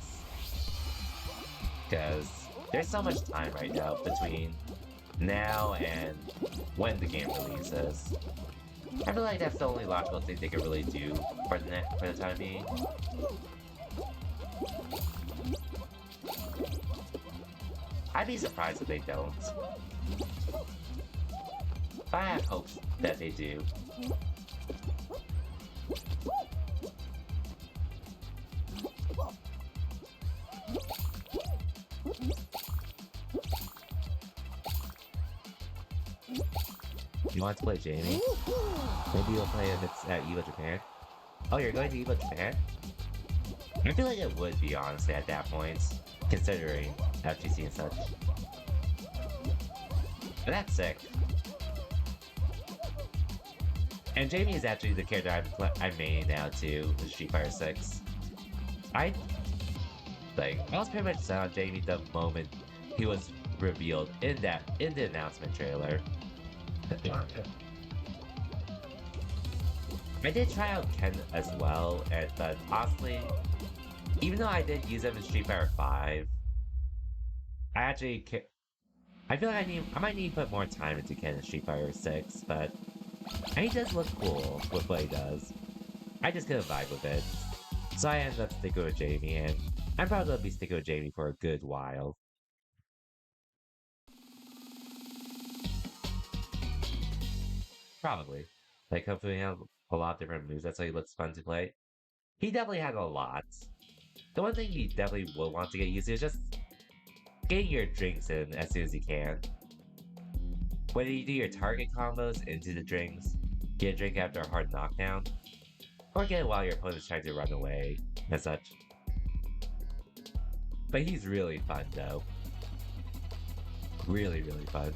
Because there's so much time right now between now and when the game releases. I feel like that's the only logical thing they could really do for the time being. I'd be surprised if they don't. But I have hopes that they do. You want to play Jamie? Maybe you'll play if it's at EVO Japan? Oh, you're going to EVO Japan? I feel like it would be, honestly, at that point, considering FGC and such. But that's sick. And Jamie is actually the character I'm maining now too, in Street Fighter 6. I was pretty much set on Jamie the moment he was revealed in the announcement trailer. I did try out Ken as well, but honestly, even though I did use him in Street Fighter 5, I feel like I might need to put more time into Ken in Street Fighter 6, but he does look cool with what he does. I just couldn't vibe with it. So I ended up sticking with Jamie, and I'm probably going to be sticking with Jamie for a good while. Probably. Like, hopefully he has a lot of different moves, that's why he looks fun to play. He definitely has a lot. The one thing you definitely will want to get used to is just getting your drinks in as soon as you can. Whether you do your target combos into the drinks, get a drink after a hard knockdown, or get it while your opponent's trying to run away, and such. But he's really fun though. Really, really fun.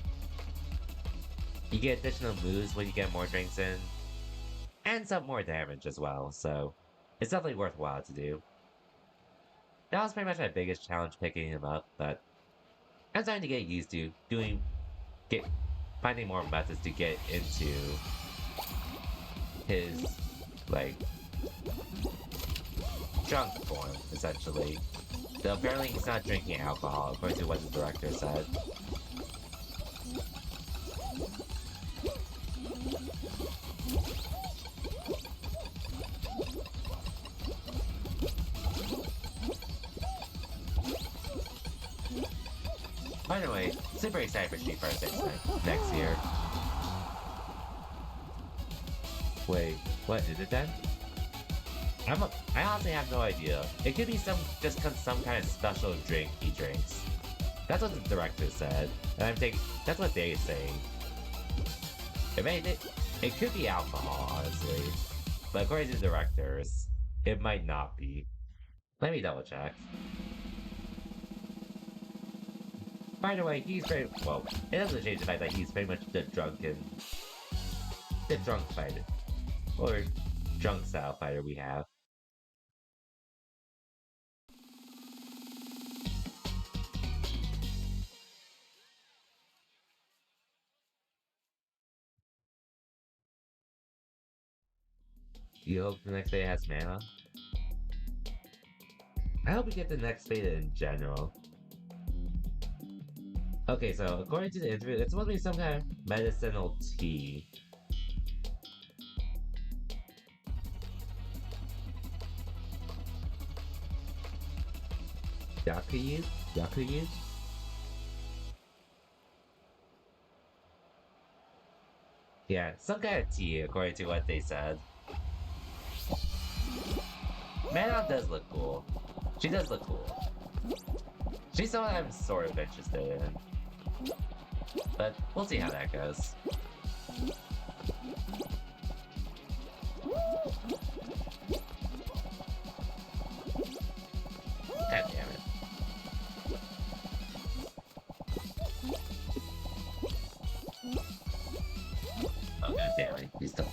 You get additional moves when you get more drinks in, and some more damage as well, so it's definitely worthwhile to do. That was pretty much my biggest challenge picking him up, but I'm starting to get used to finding more methods to get into his, drunk form, essentially. Though apparently he's not drinking alcohol, according to what the director said. By the way, super excited for Street Fighter 6 next year. Wait, what is it then? I honestly have no idea. It could be some kind of special drink he drinks. That's what the director said, and I'm thinking that's what they say. It could be alcohol, honestly, but according to the directors, it might not be. Let me double check. By the way, he's very well. It doesn't change the fact that he's pretty much the drunk fighter, or drunk style fighter we have. You hope the next beta has mana? I hope we get the next beta in general. Okay, so according to the interview, it's supposed to be some kind of medicinal tea. Yakuyu? Yakuyu? Yeah, some kind of tea, according to what they said. Manon does look cool. She does look cool. She's someone I'm sort of interested in. But we'll see how that goes. God damn it. Oh god damn it, he's still.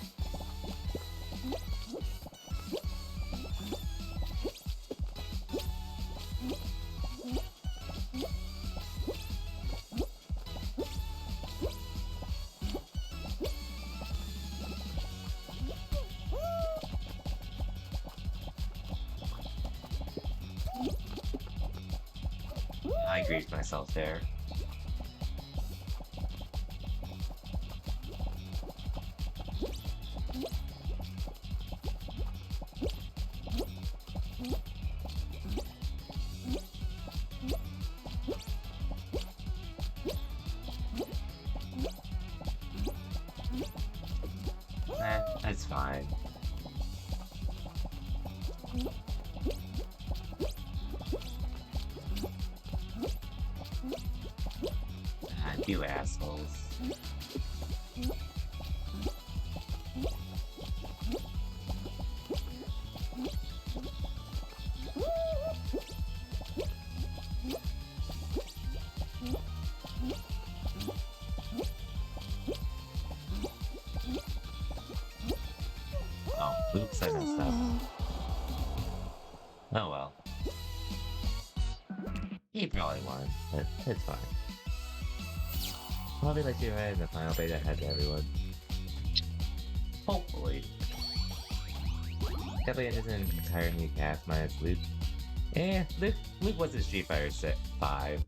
I grieved myself there. That's fine. You assholes. Oh, oops, I messed up. Oh well. He probably won, but it's fine. Probably let you right in the final beta ahead to everyone. Hopefully. Definitely interested in entire new cast minus Luke. Luke was in Street Fighter 5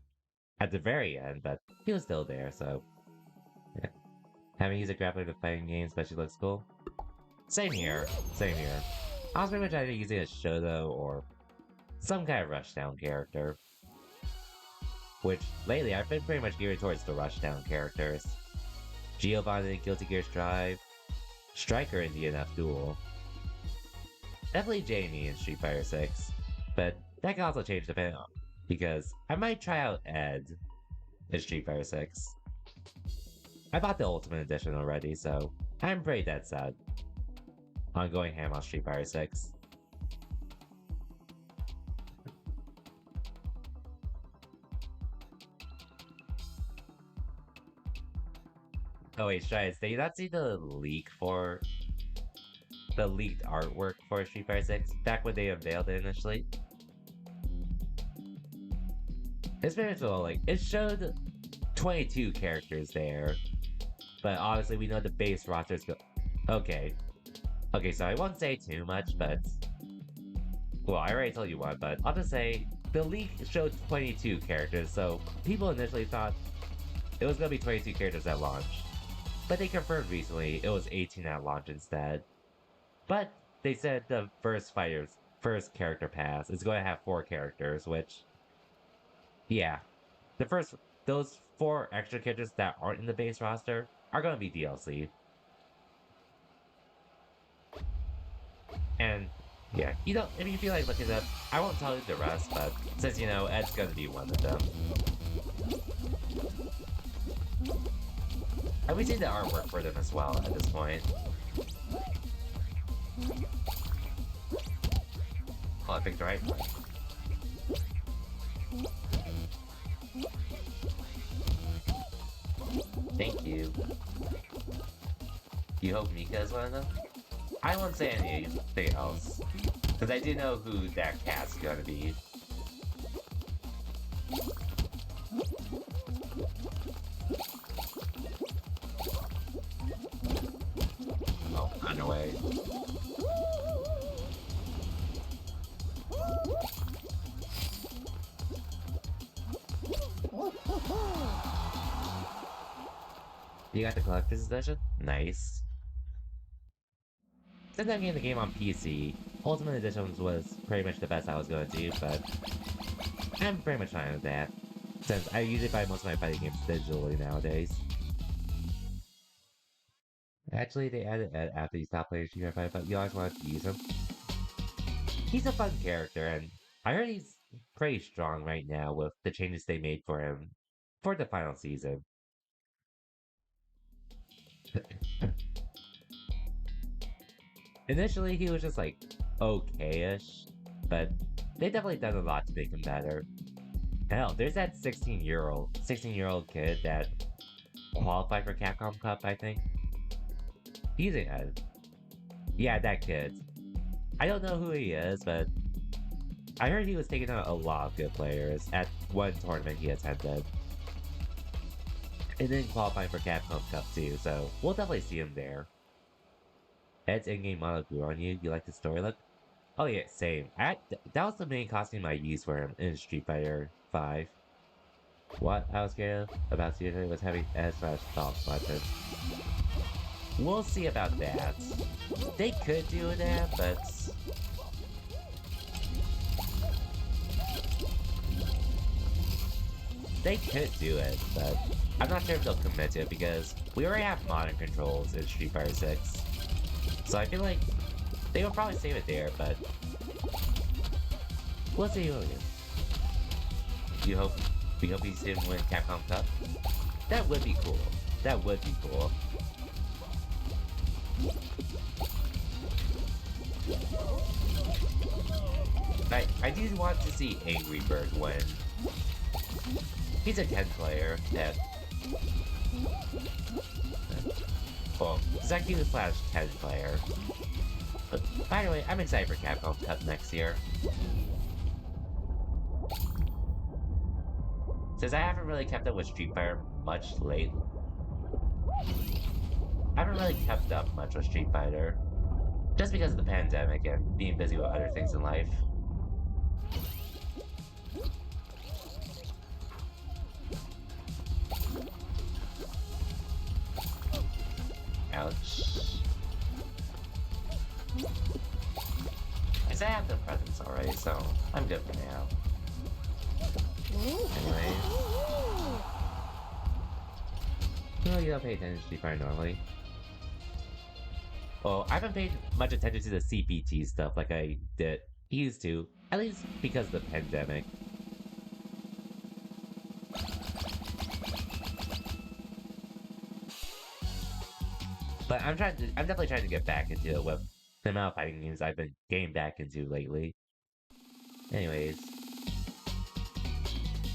at the very end, but he was still there, so yeah. Having used a grappler to fighting game especially looks cool. Same here. Same here. I was pretty much either using a Shoto or some kind of rushdown character. Which, lately, I've been pretty much geared towards the rushdown characters. Giovanni in Guilty Gear Strive, Striker in DNF Duel. Definitely Jamie in Street Fighter 6, but that can also change depending on, because I might try out Ed in Street Fighter 6. I bought the Ultimate Edition already, so I'm pretty dead set on going ham on Street Fighter 6. Oh wait, Strides, did you not see the leak for the leaked artwork for Street Fighter 6 back when they unveiled it initially? It's very cool, like, it showed 22 characters there, but obviously we know the base rosters go. Okay. Okay, so I won't say too much, but. Well, I already told you one, but I'll just say the leak showed 22 characters, so people initially thought it was gonna be 22 characters at launch. But they confirmed recently it was 18 at launch instead. But they said the first character pass is going to have 4 characters, which, yeah, those 4 extra characters that aren't in the base roster are going to be DLC. And Yeah, if you feel like looking up, I won't tell you the rest, but since Ed's gonna be one of them. And we see the artwork for them as well at this point. Oh, I picked the right one. Thank you. You hope Mika is one of them? I won't say anything else, because I do know who that cat's gonna be. Oh, on our way. You got the collector's edition? Nice. Since I'm getting the game on PC, Ultimate Editions was pretty much the best I was going to do, but I'm pretty much fine with that, since I usually buy most of my fighting games digitally nowadays. Actually, they added Ed after you stop playing Street Fighter, but you always wanted to use him. He's a fun character, and I heard he's pretty strong right now with the changes they made for him for the final season. Initially, he was just like okay-ish, but they definitely done a lot to make him better. Hell, there's that 16-year-old kid that qualified for Capcom Cup, I think. He's an Ed. Yeah, that kid. I don't know who he is, but I heard he was taking out a lot of good players at one tournament he attended. And then qualifying for Capcom Cup too, so we'll definitely see him there. Ed's in-game model grew on you. You like the story look? Oh yeah, same. That was the main costume I used for him in Street Fighter 5. What I was scared about CJ was having S/talk button. We'll see about that. They could do that, but they could do it, but I'm not sure if they'll commit to it because we already have modern controls in Street Fighter 6. So I feel like they will probably save it there, but we'll see what we do. We hope we see him win Capcom Cup. That would be cool. That would be cool. I do want to see Angry Bird win. He's a 10 player that... Well, Zeku/10 player. But by the way, I'm excited for Capcom Cup next year. Since I haven't really kept up with Street Fighter much lately. I haven't really kept up much with Street Fighter. Just because of the pandemic and being busy with other things in life. Ouch. I have the presents already, so I'm good for now. Anyways. You don't pay attention to Street Fighter normally. Well, I haven't paid much attention to the CPT stuff like I used to, at least because of the pandemic. But I'm definitely trying to get back into it with the amount of fighting games I've been getting back into lately. Anyways.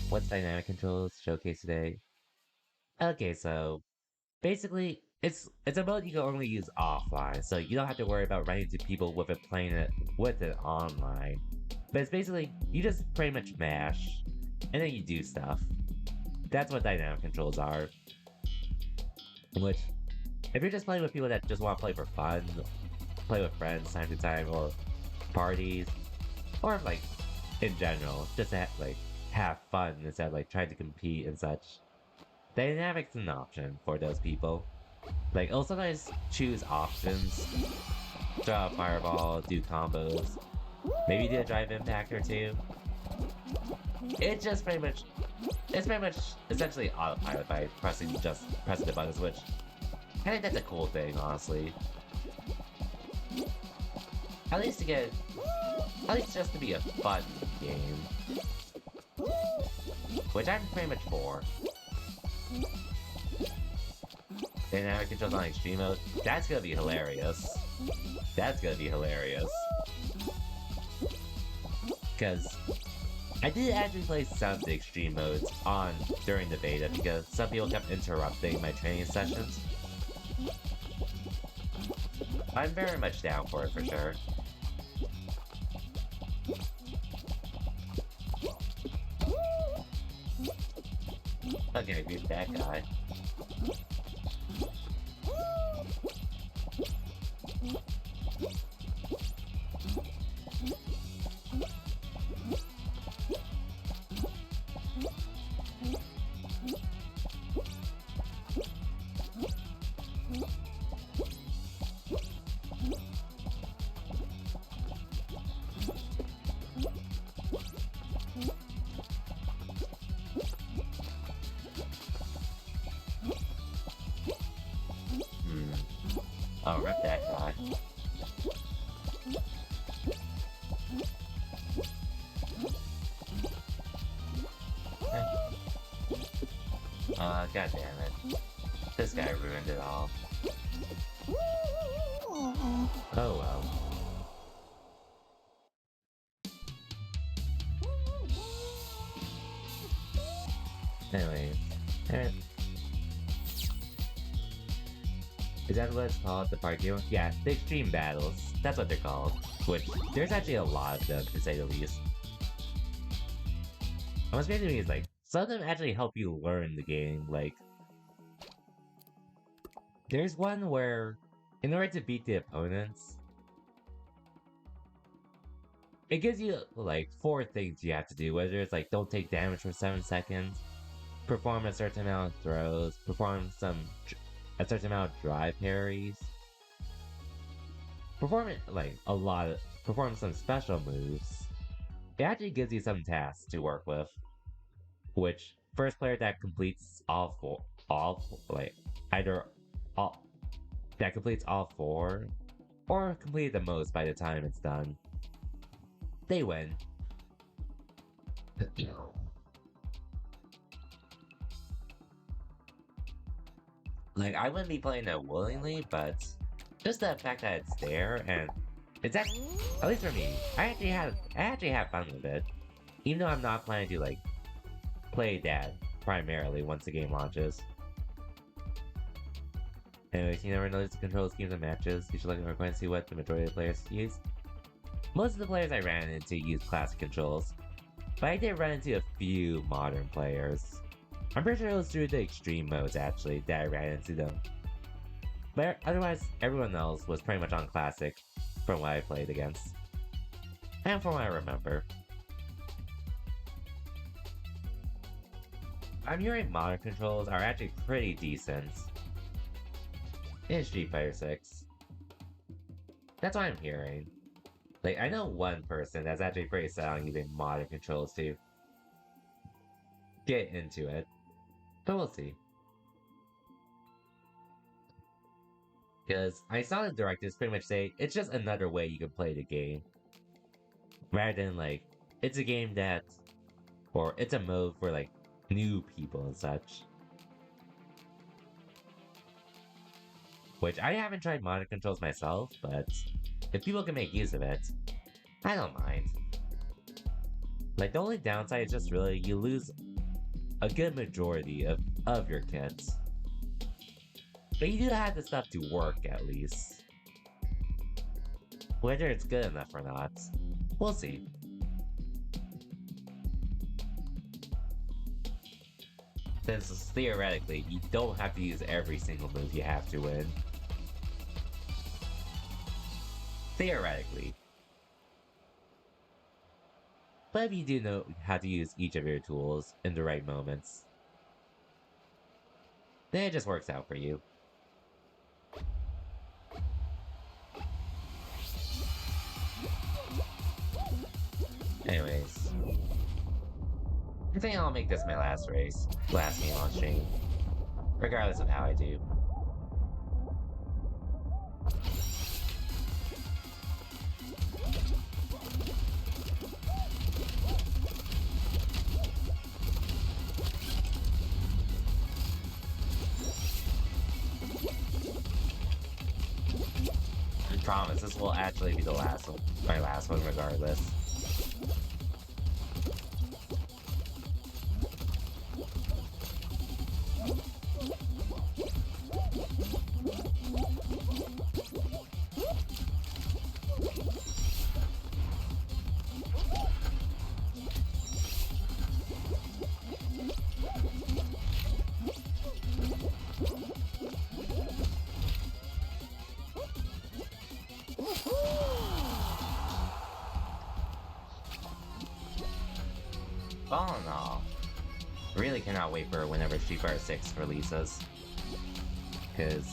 What's Dynamic Controls showcase today? Okay, so basically it's a mode you can only use offline, so you don't have to worry about running into people with it playing it with it online. But it's basically you just pretty much mash and then you do stuff. That's what dynamic controls are. Which if you're just playing with people that just want to play for fun, play with friends time to time, or parties, or like in general, just to have fun instead of trying to compete and such, dynamic's an option for those people. It'll sometimes choose options, draw a fireball, do combos, maybe do a drive impact or two. It's pretty much essentially autopilot by pressing the buttons, which I think that's a cool thing, honestly. At least to get, at least just to be a fun game. Which I'm pretty much for. Dynamic controls on extreme mode, that's gonna be hilarious. That's gonna be hilarious. Because I did actually play some of the extreme modes on during the beta because some people kept interrupting my training sessions. I'm very much down for it for sure. Okay, beat that guy. Oh, rip that guy. God damn it. This guy ruined it all. Oh well. Anyways. Is that what it's called, the party one? Yeah, the extreme battles. That's what they're called. Which, there's actually a lot of them, to say the least. And what's basically is like, some of them actually help you learn the game, like... There's one where, in order to beat the opponents, it gives you, like, 4 things you have to do, whether it's like, don't take damage for 7 seconds, perform a certain amount of throws, perform a certain amount of drive parries, perform some special moves. It actually gives you some tasks to work with, which first player that completes all 4, or complete the most by the time it's done, they win. Like, I wouldn't be playing it willingly, but just the fact that it's there, and it's at least for me, I actually have fun with it. Even though I'm not planning to, like, play that primarily once the game launches. Anyways, you never notice the control schemes and matches. You should look at our and see what the majority of the players use. Most of the players I ran into use classic controls, but I did run into a few modern players. I'm pretty sure it was through the extreme modes, actually, that I ran into them. But otherwise, everyone else was pretty much on classic from what I played against. And from what I remember. I'm hearing modern controls are actually pretty decent in Street Fighter 6. That's what I'm hearing. Like, I know one person that's actually pretty set on using modern controls to get into it. But we'll see. Because I saw the directives pretty much say it's just another way you can play the game. Rather than like, it's a game that, or it's a mode for like new people and such. Which I haven't tried modern controls myself, but if people can make use of it, I don't mind. Like, the only downside is just really you lose a good majority of your kits. But you do have the stuff to work, at least. Whether it's good enough or not, we'll see. Since theoretically, you don't have to use every single move you have to win. Theoretically. But if you do know how to use each of your tools in the right moments, then it just works out for you. Anyways, I think I'll make this my last game on stream, regardless of how I do. Promise, this will actually be the last one, my last one regardless. All in all, really cannot wait for whenever Street Fighter 6 releases. Cause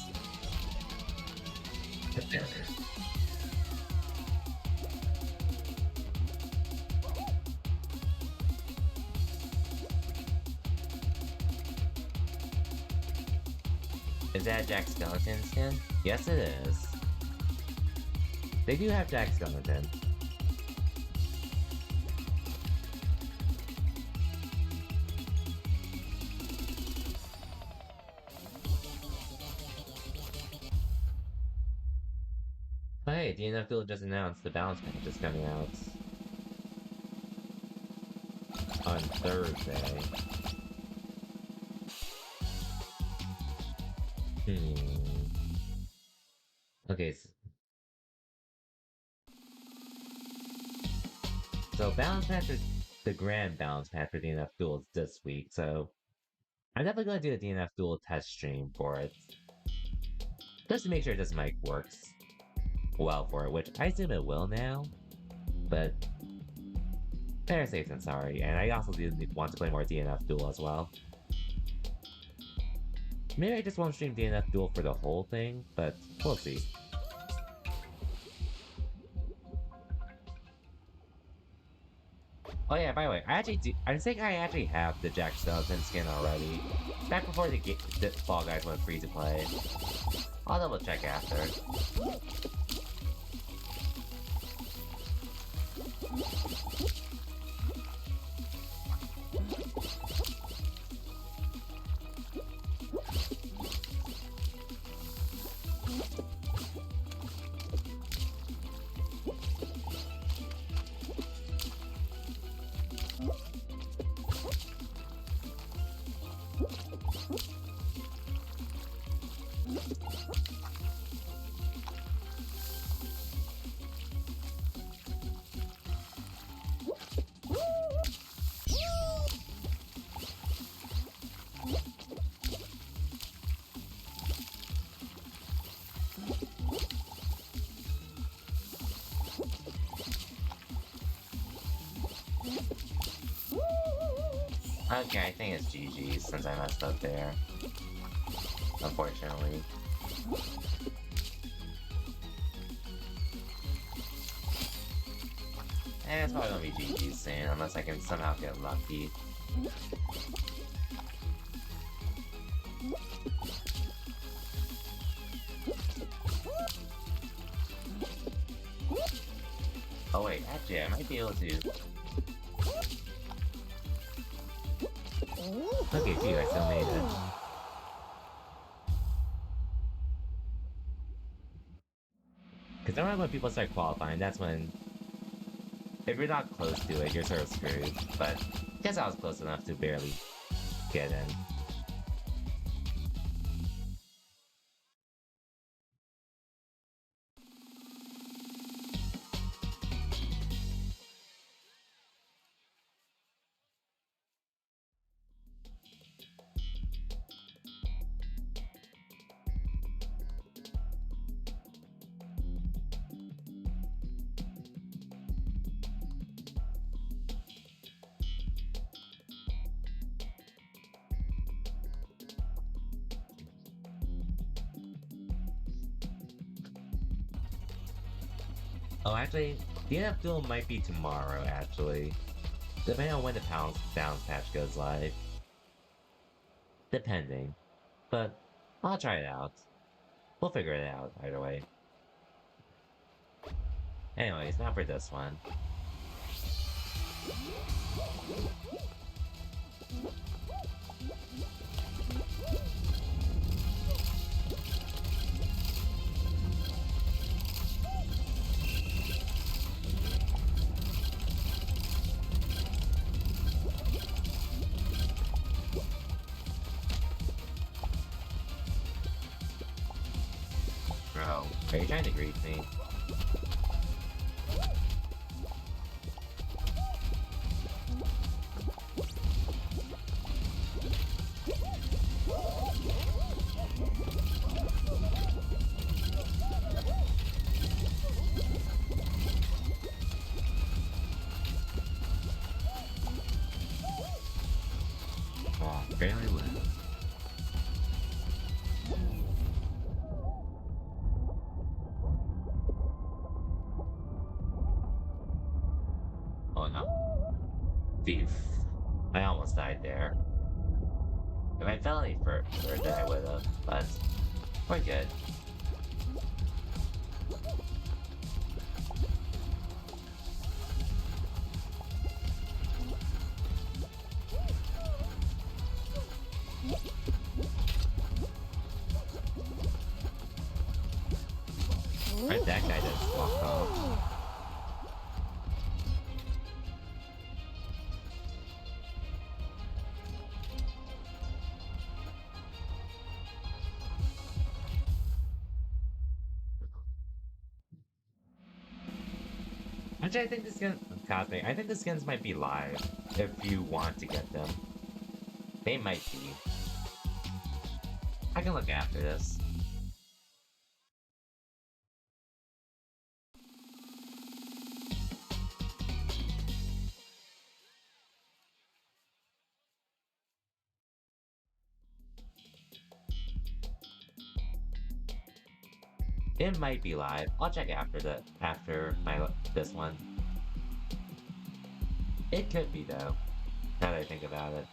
is that Jack Skeleton skin? Yes it is. They do have Jack Skeleton. Oh, hey, DNF Duel just announced the balance patch is coming out on Thursday. Okay, so balance patch for the grand balance patch for DNF Duel is this week, so I'm definitely gonna do a DNF Duel test stream for it. Just to make sure this mic works well for it, which I assume it will now, but better safe than sorry, and I also do want to play more DNF Duel as well. Maybe I just won't stream DNF Duel for the whole thing, but we'll see. Oh yeah, by the way, I think I actually have the Jack Skeleton skin already. Back before the Fall Guys went free to play. I'll double check after. Okay, I think it's GG's since I messed up there. Unfortunately. And it's probably gonna be GG's soon, unless I can somehow get lucky. Oh wait, actually I might be able to... Okay, phew, I still made it. Because normally when people start qualifying, that's when... If you're not close to it, you're sort of screwed. But I guess I was close enough to barely get in. Oh, actually, the DNF Duel might be tomorrow, actually. Depending on when the balance patch goes live. Depending. But, I'll try it out. We'll figure it out, either way. Anyways, now for this one. Oh, are you trying to grief me? Oh, barely lived. Oh no. Thief. I almost died there. If I fell any further, then I would've, but we're good. Right, that guy just walked off. Actually, I think the skin, Cosmic, I think the skins might be live, if you want to get them. They might be. I can look after this. It might be live. I'll check after this one. It could be though, now that I think about it.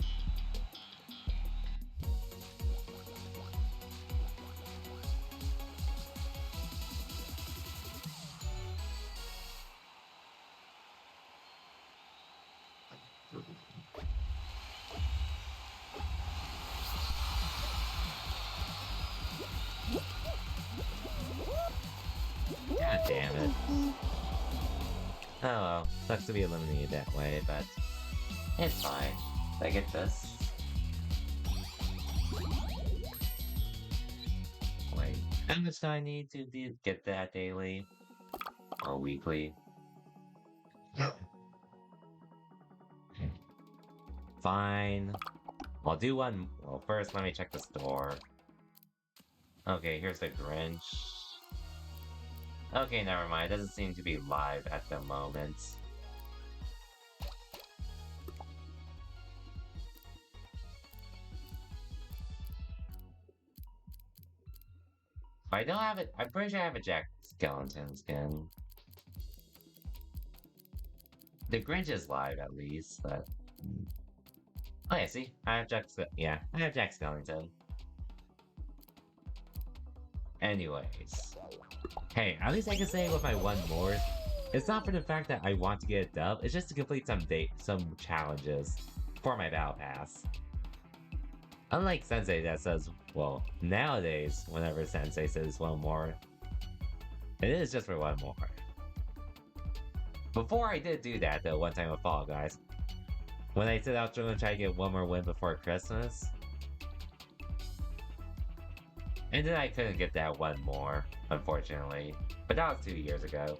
God damn it. Oh well, sucks to be eliminated that way, but it's fine. I get this. Wait, how much do I need to get that daily? Or weekly? Fine. I'll do one. Well, first let me check the store. Okay, here's the Grinch. Okay, never mind. It doesn't seem to be live at the moment. I don't have it. I'm pretty sure I have a Jack Skellington skin. The Grinch is live at least, but. Oh yeah, see, I have yeah, I have Jack Skellington. Anyways, hey, at least I can say with my one more, it's not for the fact that I want to get a dub. It's just to complete some challenges for my battle pass. Unlike Sensei that says, well, nowadays, whenever Sensei says one more, it is just for one more. Before I did do that though, one time with Fall Guys, when I set out to try to get one more win before Christmas, and then I couldn't get that one more, unfortunately. But that was 2 years ago.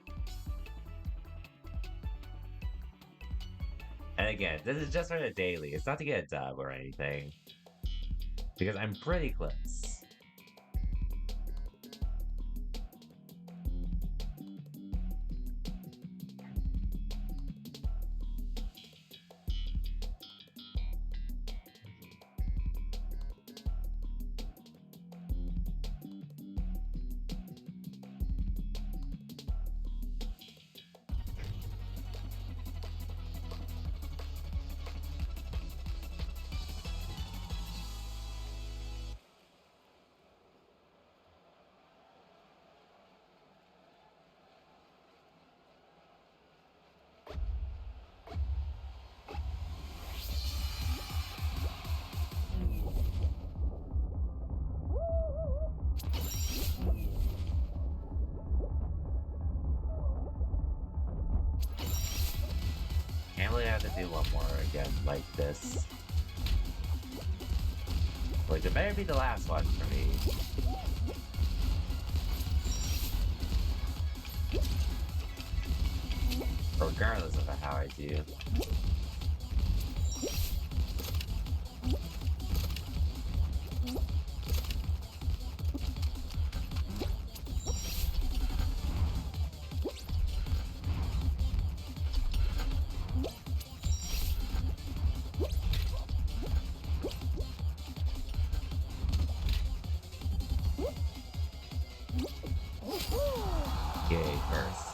And again, this is just for the daily. It's not to get a dub or anything. Because I'm pretty close. Can't really have to do one more again like this. Which it better be the last one for me. regardless of how I do. Yay, first.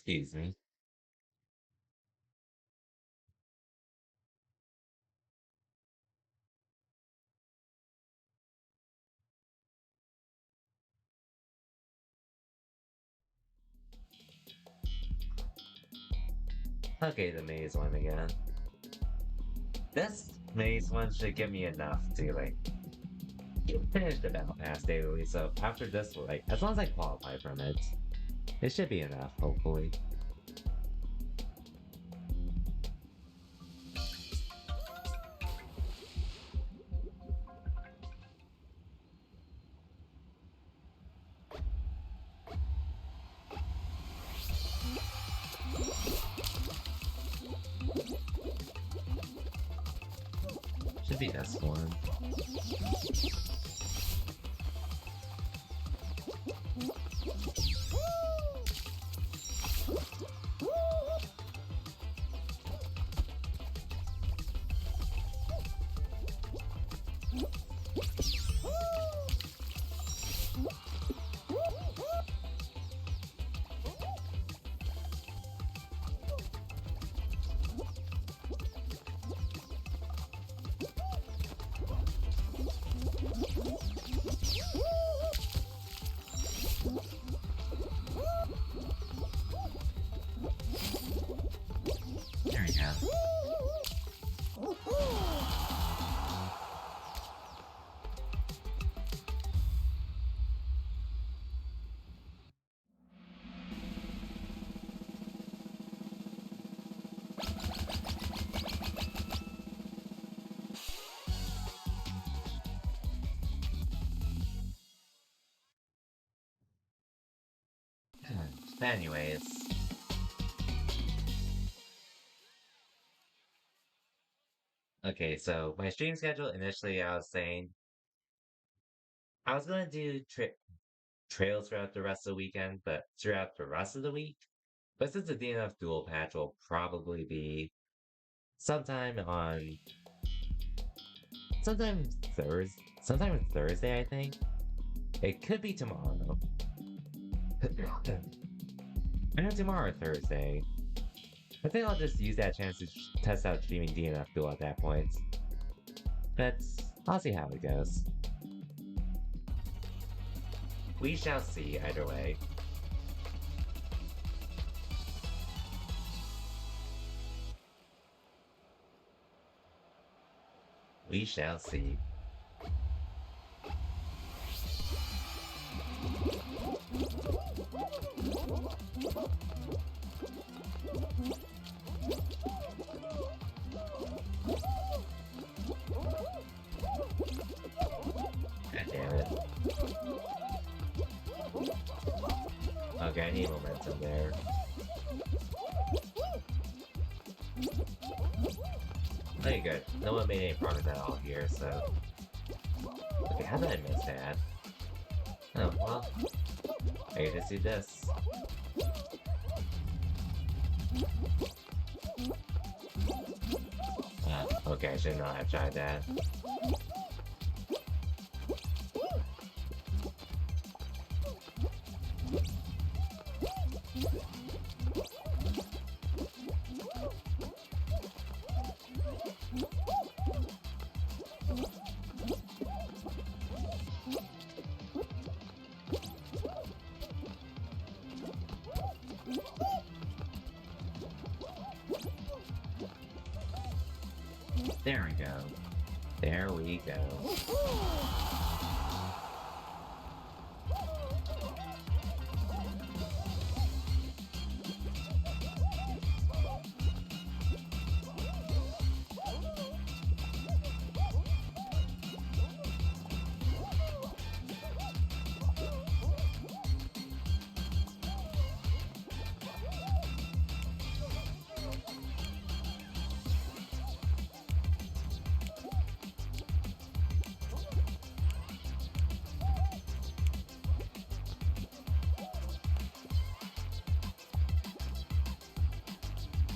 Excuse me. Okay, the maze one again. This maze one should give me enough to, like, finish the battle pass daily, so after this, like, as long as I qualify from it, it should be enough, hopefully. Should be this one. There we go. Anyways. Okay, so my stream schedule initially I was saying I was gonna do trails throughout the rest of the weekend, but throughout the rest of the week. But since the DNF dual patch will probably be sometime on sometime Thursday, I think. It could be tomorrow. Maybe tomorrow or Thursday. I think I'll just use that chance to test out streaming DNF dual at that point. But I'll see how it goes. We shall see either way. We shall see. God damn it. Okay, I need momentum there. Okay, good. No one made any progress at all here, so... Okay, how did I miss that? Oh, well... I get to see this. Okay, I should not have tried that. There we go. There we go.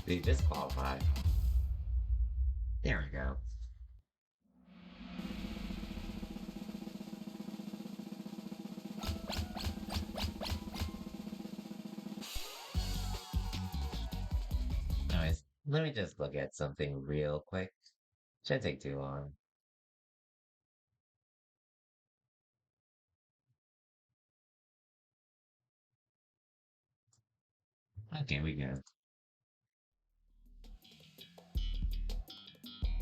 Did you disqualify? There we go. Anyways, let me just look at something real quick. Shouldn't take too long. Okay, we go.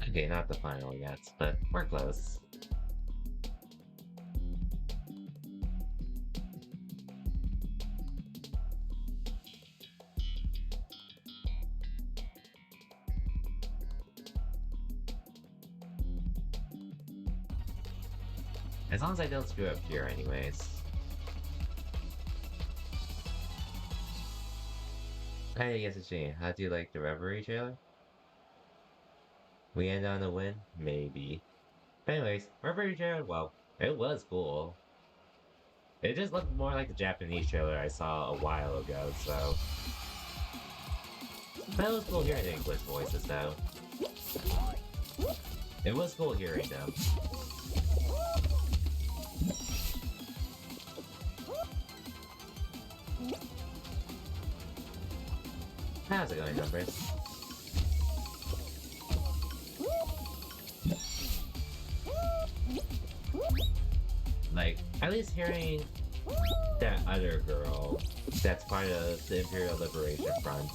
Okay, not the final yet, but we're close. As long as I don't screw up here anyways. Hey, yes, it's me. How do you like the Reverie trailer? We end on a win? Maybe. But anyways, Reverie trailer, well, it was cool. It just looked more like the Japanese trailer I saw a while ago, so... But it was cool hearing the English voices, though. It was cool hearing them. How's it going, numbers? Like, at least hearing that other girl that's part of the Imperial Liberation Front.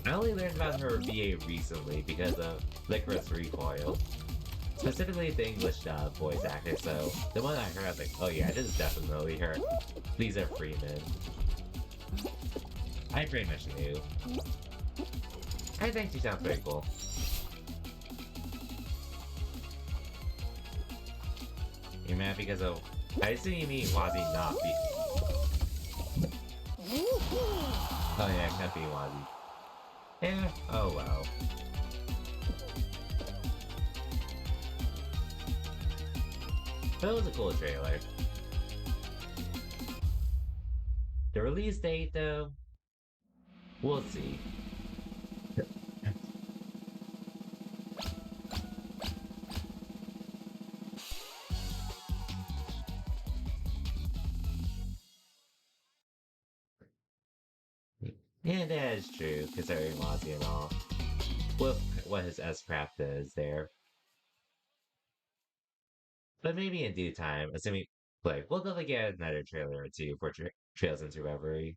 I only learned about her VA recently because of Licorice Recoil. Specifically the English voice actor, so the one I heard, I was like, oh yeah, this is definitely her. Lisa Freeman. I pretty much knew. I think she sounds pretty cool. You're mad because of... I assume you mean Wazzy not be... Oh yeah, it can't be Wazzy. Yeah, oh well. But it was a cool trailer. The release date, though, we'll see. Yeah, that is true, considering Wazzy and all. With what his S-Craft is there. But maybe in due time, assuming, like, we'll definitely get another trailer or two for Trails into Reverie.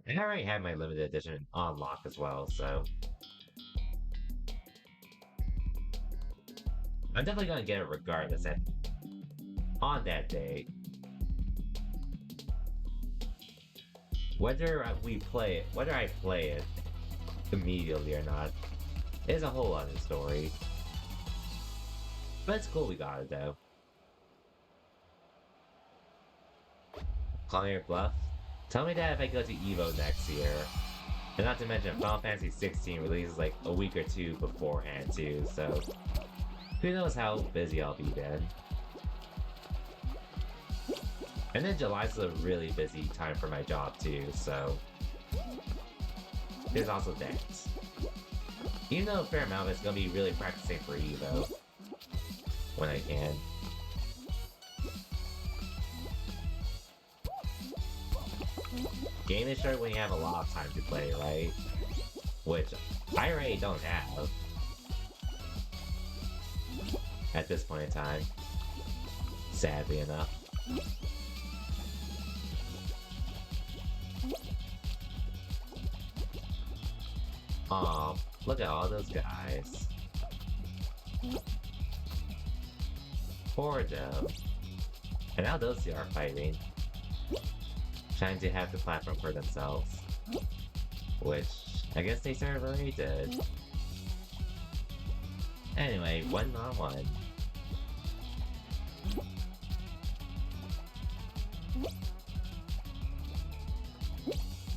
And I already have my limited edition on lock as well, so... I'm definitely gonna get it regardless on that day. Whether we play it, whether I play it immediately or not, is a whole other story. But it's cool we got it though. Calling your bluff? Tell me that if I go to EVO next year. And not to mention Final Fantasy 16 releases like a week or two beforehand too, so who knows how busy I'll be then. And then July's a really busy time for my job too, so there's also that. Even though a fair amount of it's gonna be really practicing for Evo when I can. Game is short when you have a lot of time to play, right? Which I already don't have at this point in time, sadly enough. Aw, look at all those guys. Poor them. And now those two are fighting, trying to have the platform for themselves, which I guess they sort of already did. Anyway, 1-on-1.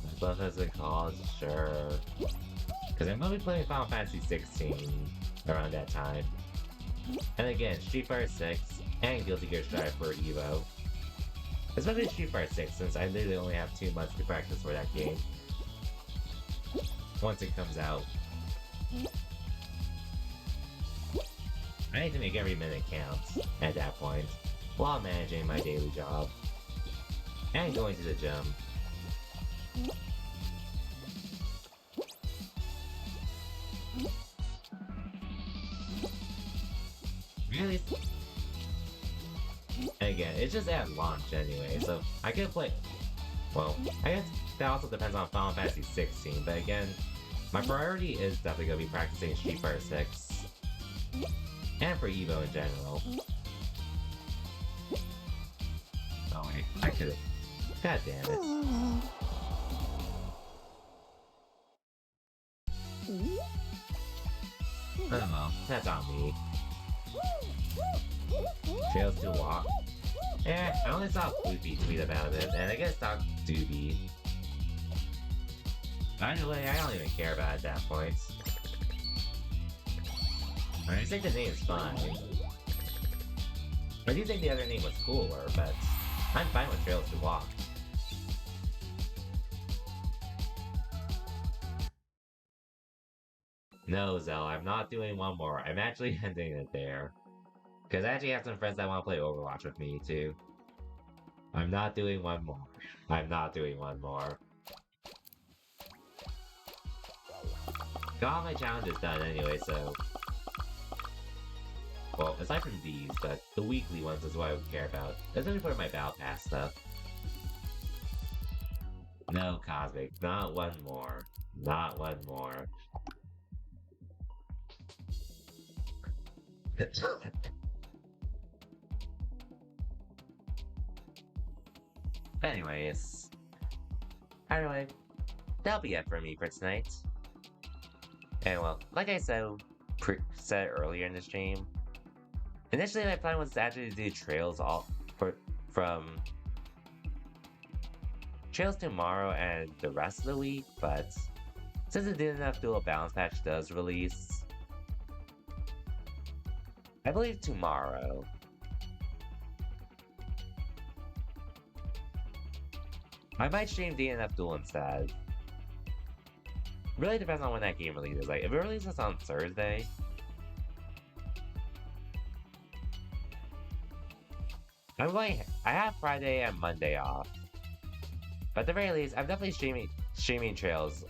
My buff has been called, sure. Because I'm going to be playing Final Fantasy 16 around that time. And again, Street Fighter 6 and Guilty Gear Strive for Evo. Especially Street Fighter 6, since I literally only have 2 months to practice for that game once it comes out. I need to make every minute count at that point, while managing my daily job and going to the gym. Really? Again, it's just at launch anyway, so I could play. Well, I guess that also depends on Final Fantasy 16, but again, my priority is definitely gonna be practicing Street Fighter 6 and for Evo in general. Oh wait, I could've. God damn it. Oh well, that's on me. Trails to walk. Eh, I only saw Floopy tweet about it, and I guess Doc Doobie. Anyway, I don't even care about it at that point. I think the name's fine. I do think the other name was cooler, but I'm fine with Trails to Walk. No, Zell, I'm not doing one more. I'm actually ending it there. Because I actually have some friends that want to play Overwatch with me, too. I'm not doing one more. I'm not doing one more. Got all my challenges done anyway, so... Well, aside from these, but the weekly ones is what I would care about. Especially for my Battle Pass stuff. No, Cosmic, not one more. Not one more. Anyways. Anyway, that'll be it for me for tonight. And well, like I said earlier in the stream, initially my plan was to actually do trails from trails tomorrow and the rest of the week, but since the Didn't Enough Duel Balance patch does release, I believe tomorrow. I might stream DNF Duel instead. Really depends on when that game releases. Like, if it releases on Thursday, I have Friday and Monday off. But at the very least, I'm definitely streaming trails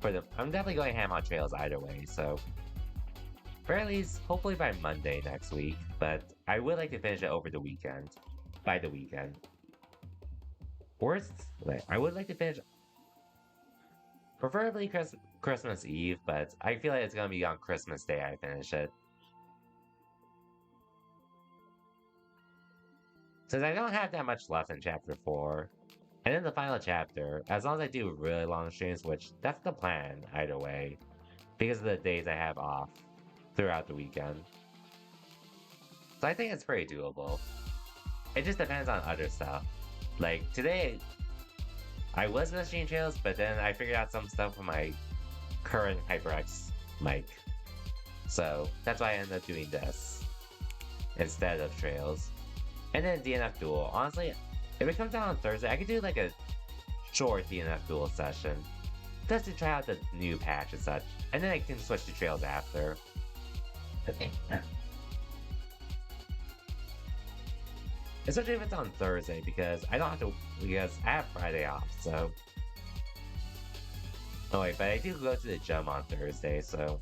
I'm definitely going ham on trails either way, so very least, hopefully by Monday next week, but I would like to finish it over the weekend. By the weekend. Worst, I would like to finish preferably Christmas Eve, but I feel like it's gonna be on Christmas Day I finish it. Since I don't have that much left in Chapter 4, and in the final chapter, as long as I do really long streams, which that's the plan either way, because of the days I have off throughout the weekend. So I think it's pretty doable. It just depends on other stuff. Like, today, I was gonna stream trails, but then I figured out some stuff with my current HyperX mic. So, that's why I ended up doing this instead of trails. And then DNF Duel. Honestly, If it comes out on Thursday, I could do like a short DNF duel session. Just to try out the new patch and such. And then I can switch to trails after. Okay. Especially if it's on Thursday, because I don't have to, because I have Friday off, so. Oh wait, but I do go to the gym on Thursday, so.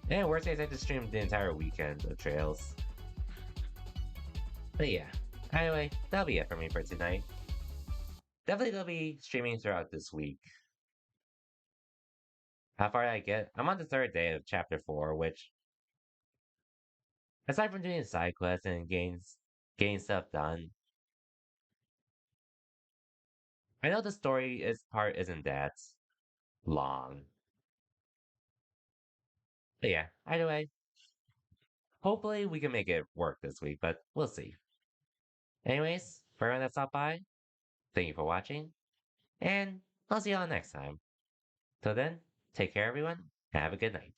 Yeah, worst case, I just stream the entire weekend of trails. But yeah. Anyway, that'll be it for me for tonight. Definitely gonna be streaming throughout this week. How far did I get? I'm on the third day of chapter 4, which, aside from doing side quests and getting stuff done, I know the story is part isn't that long. But yeah, either way, hopefully we can make it work this week, but we'll see. Anyways, for everyone that stopped by, thank you for watching, and I'll see y'all next time. Till then, take care everyone, have a good night.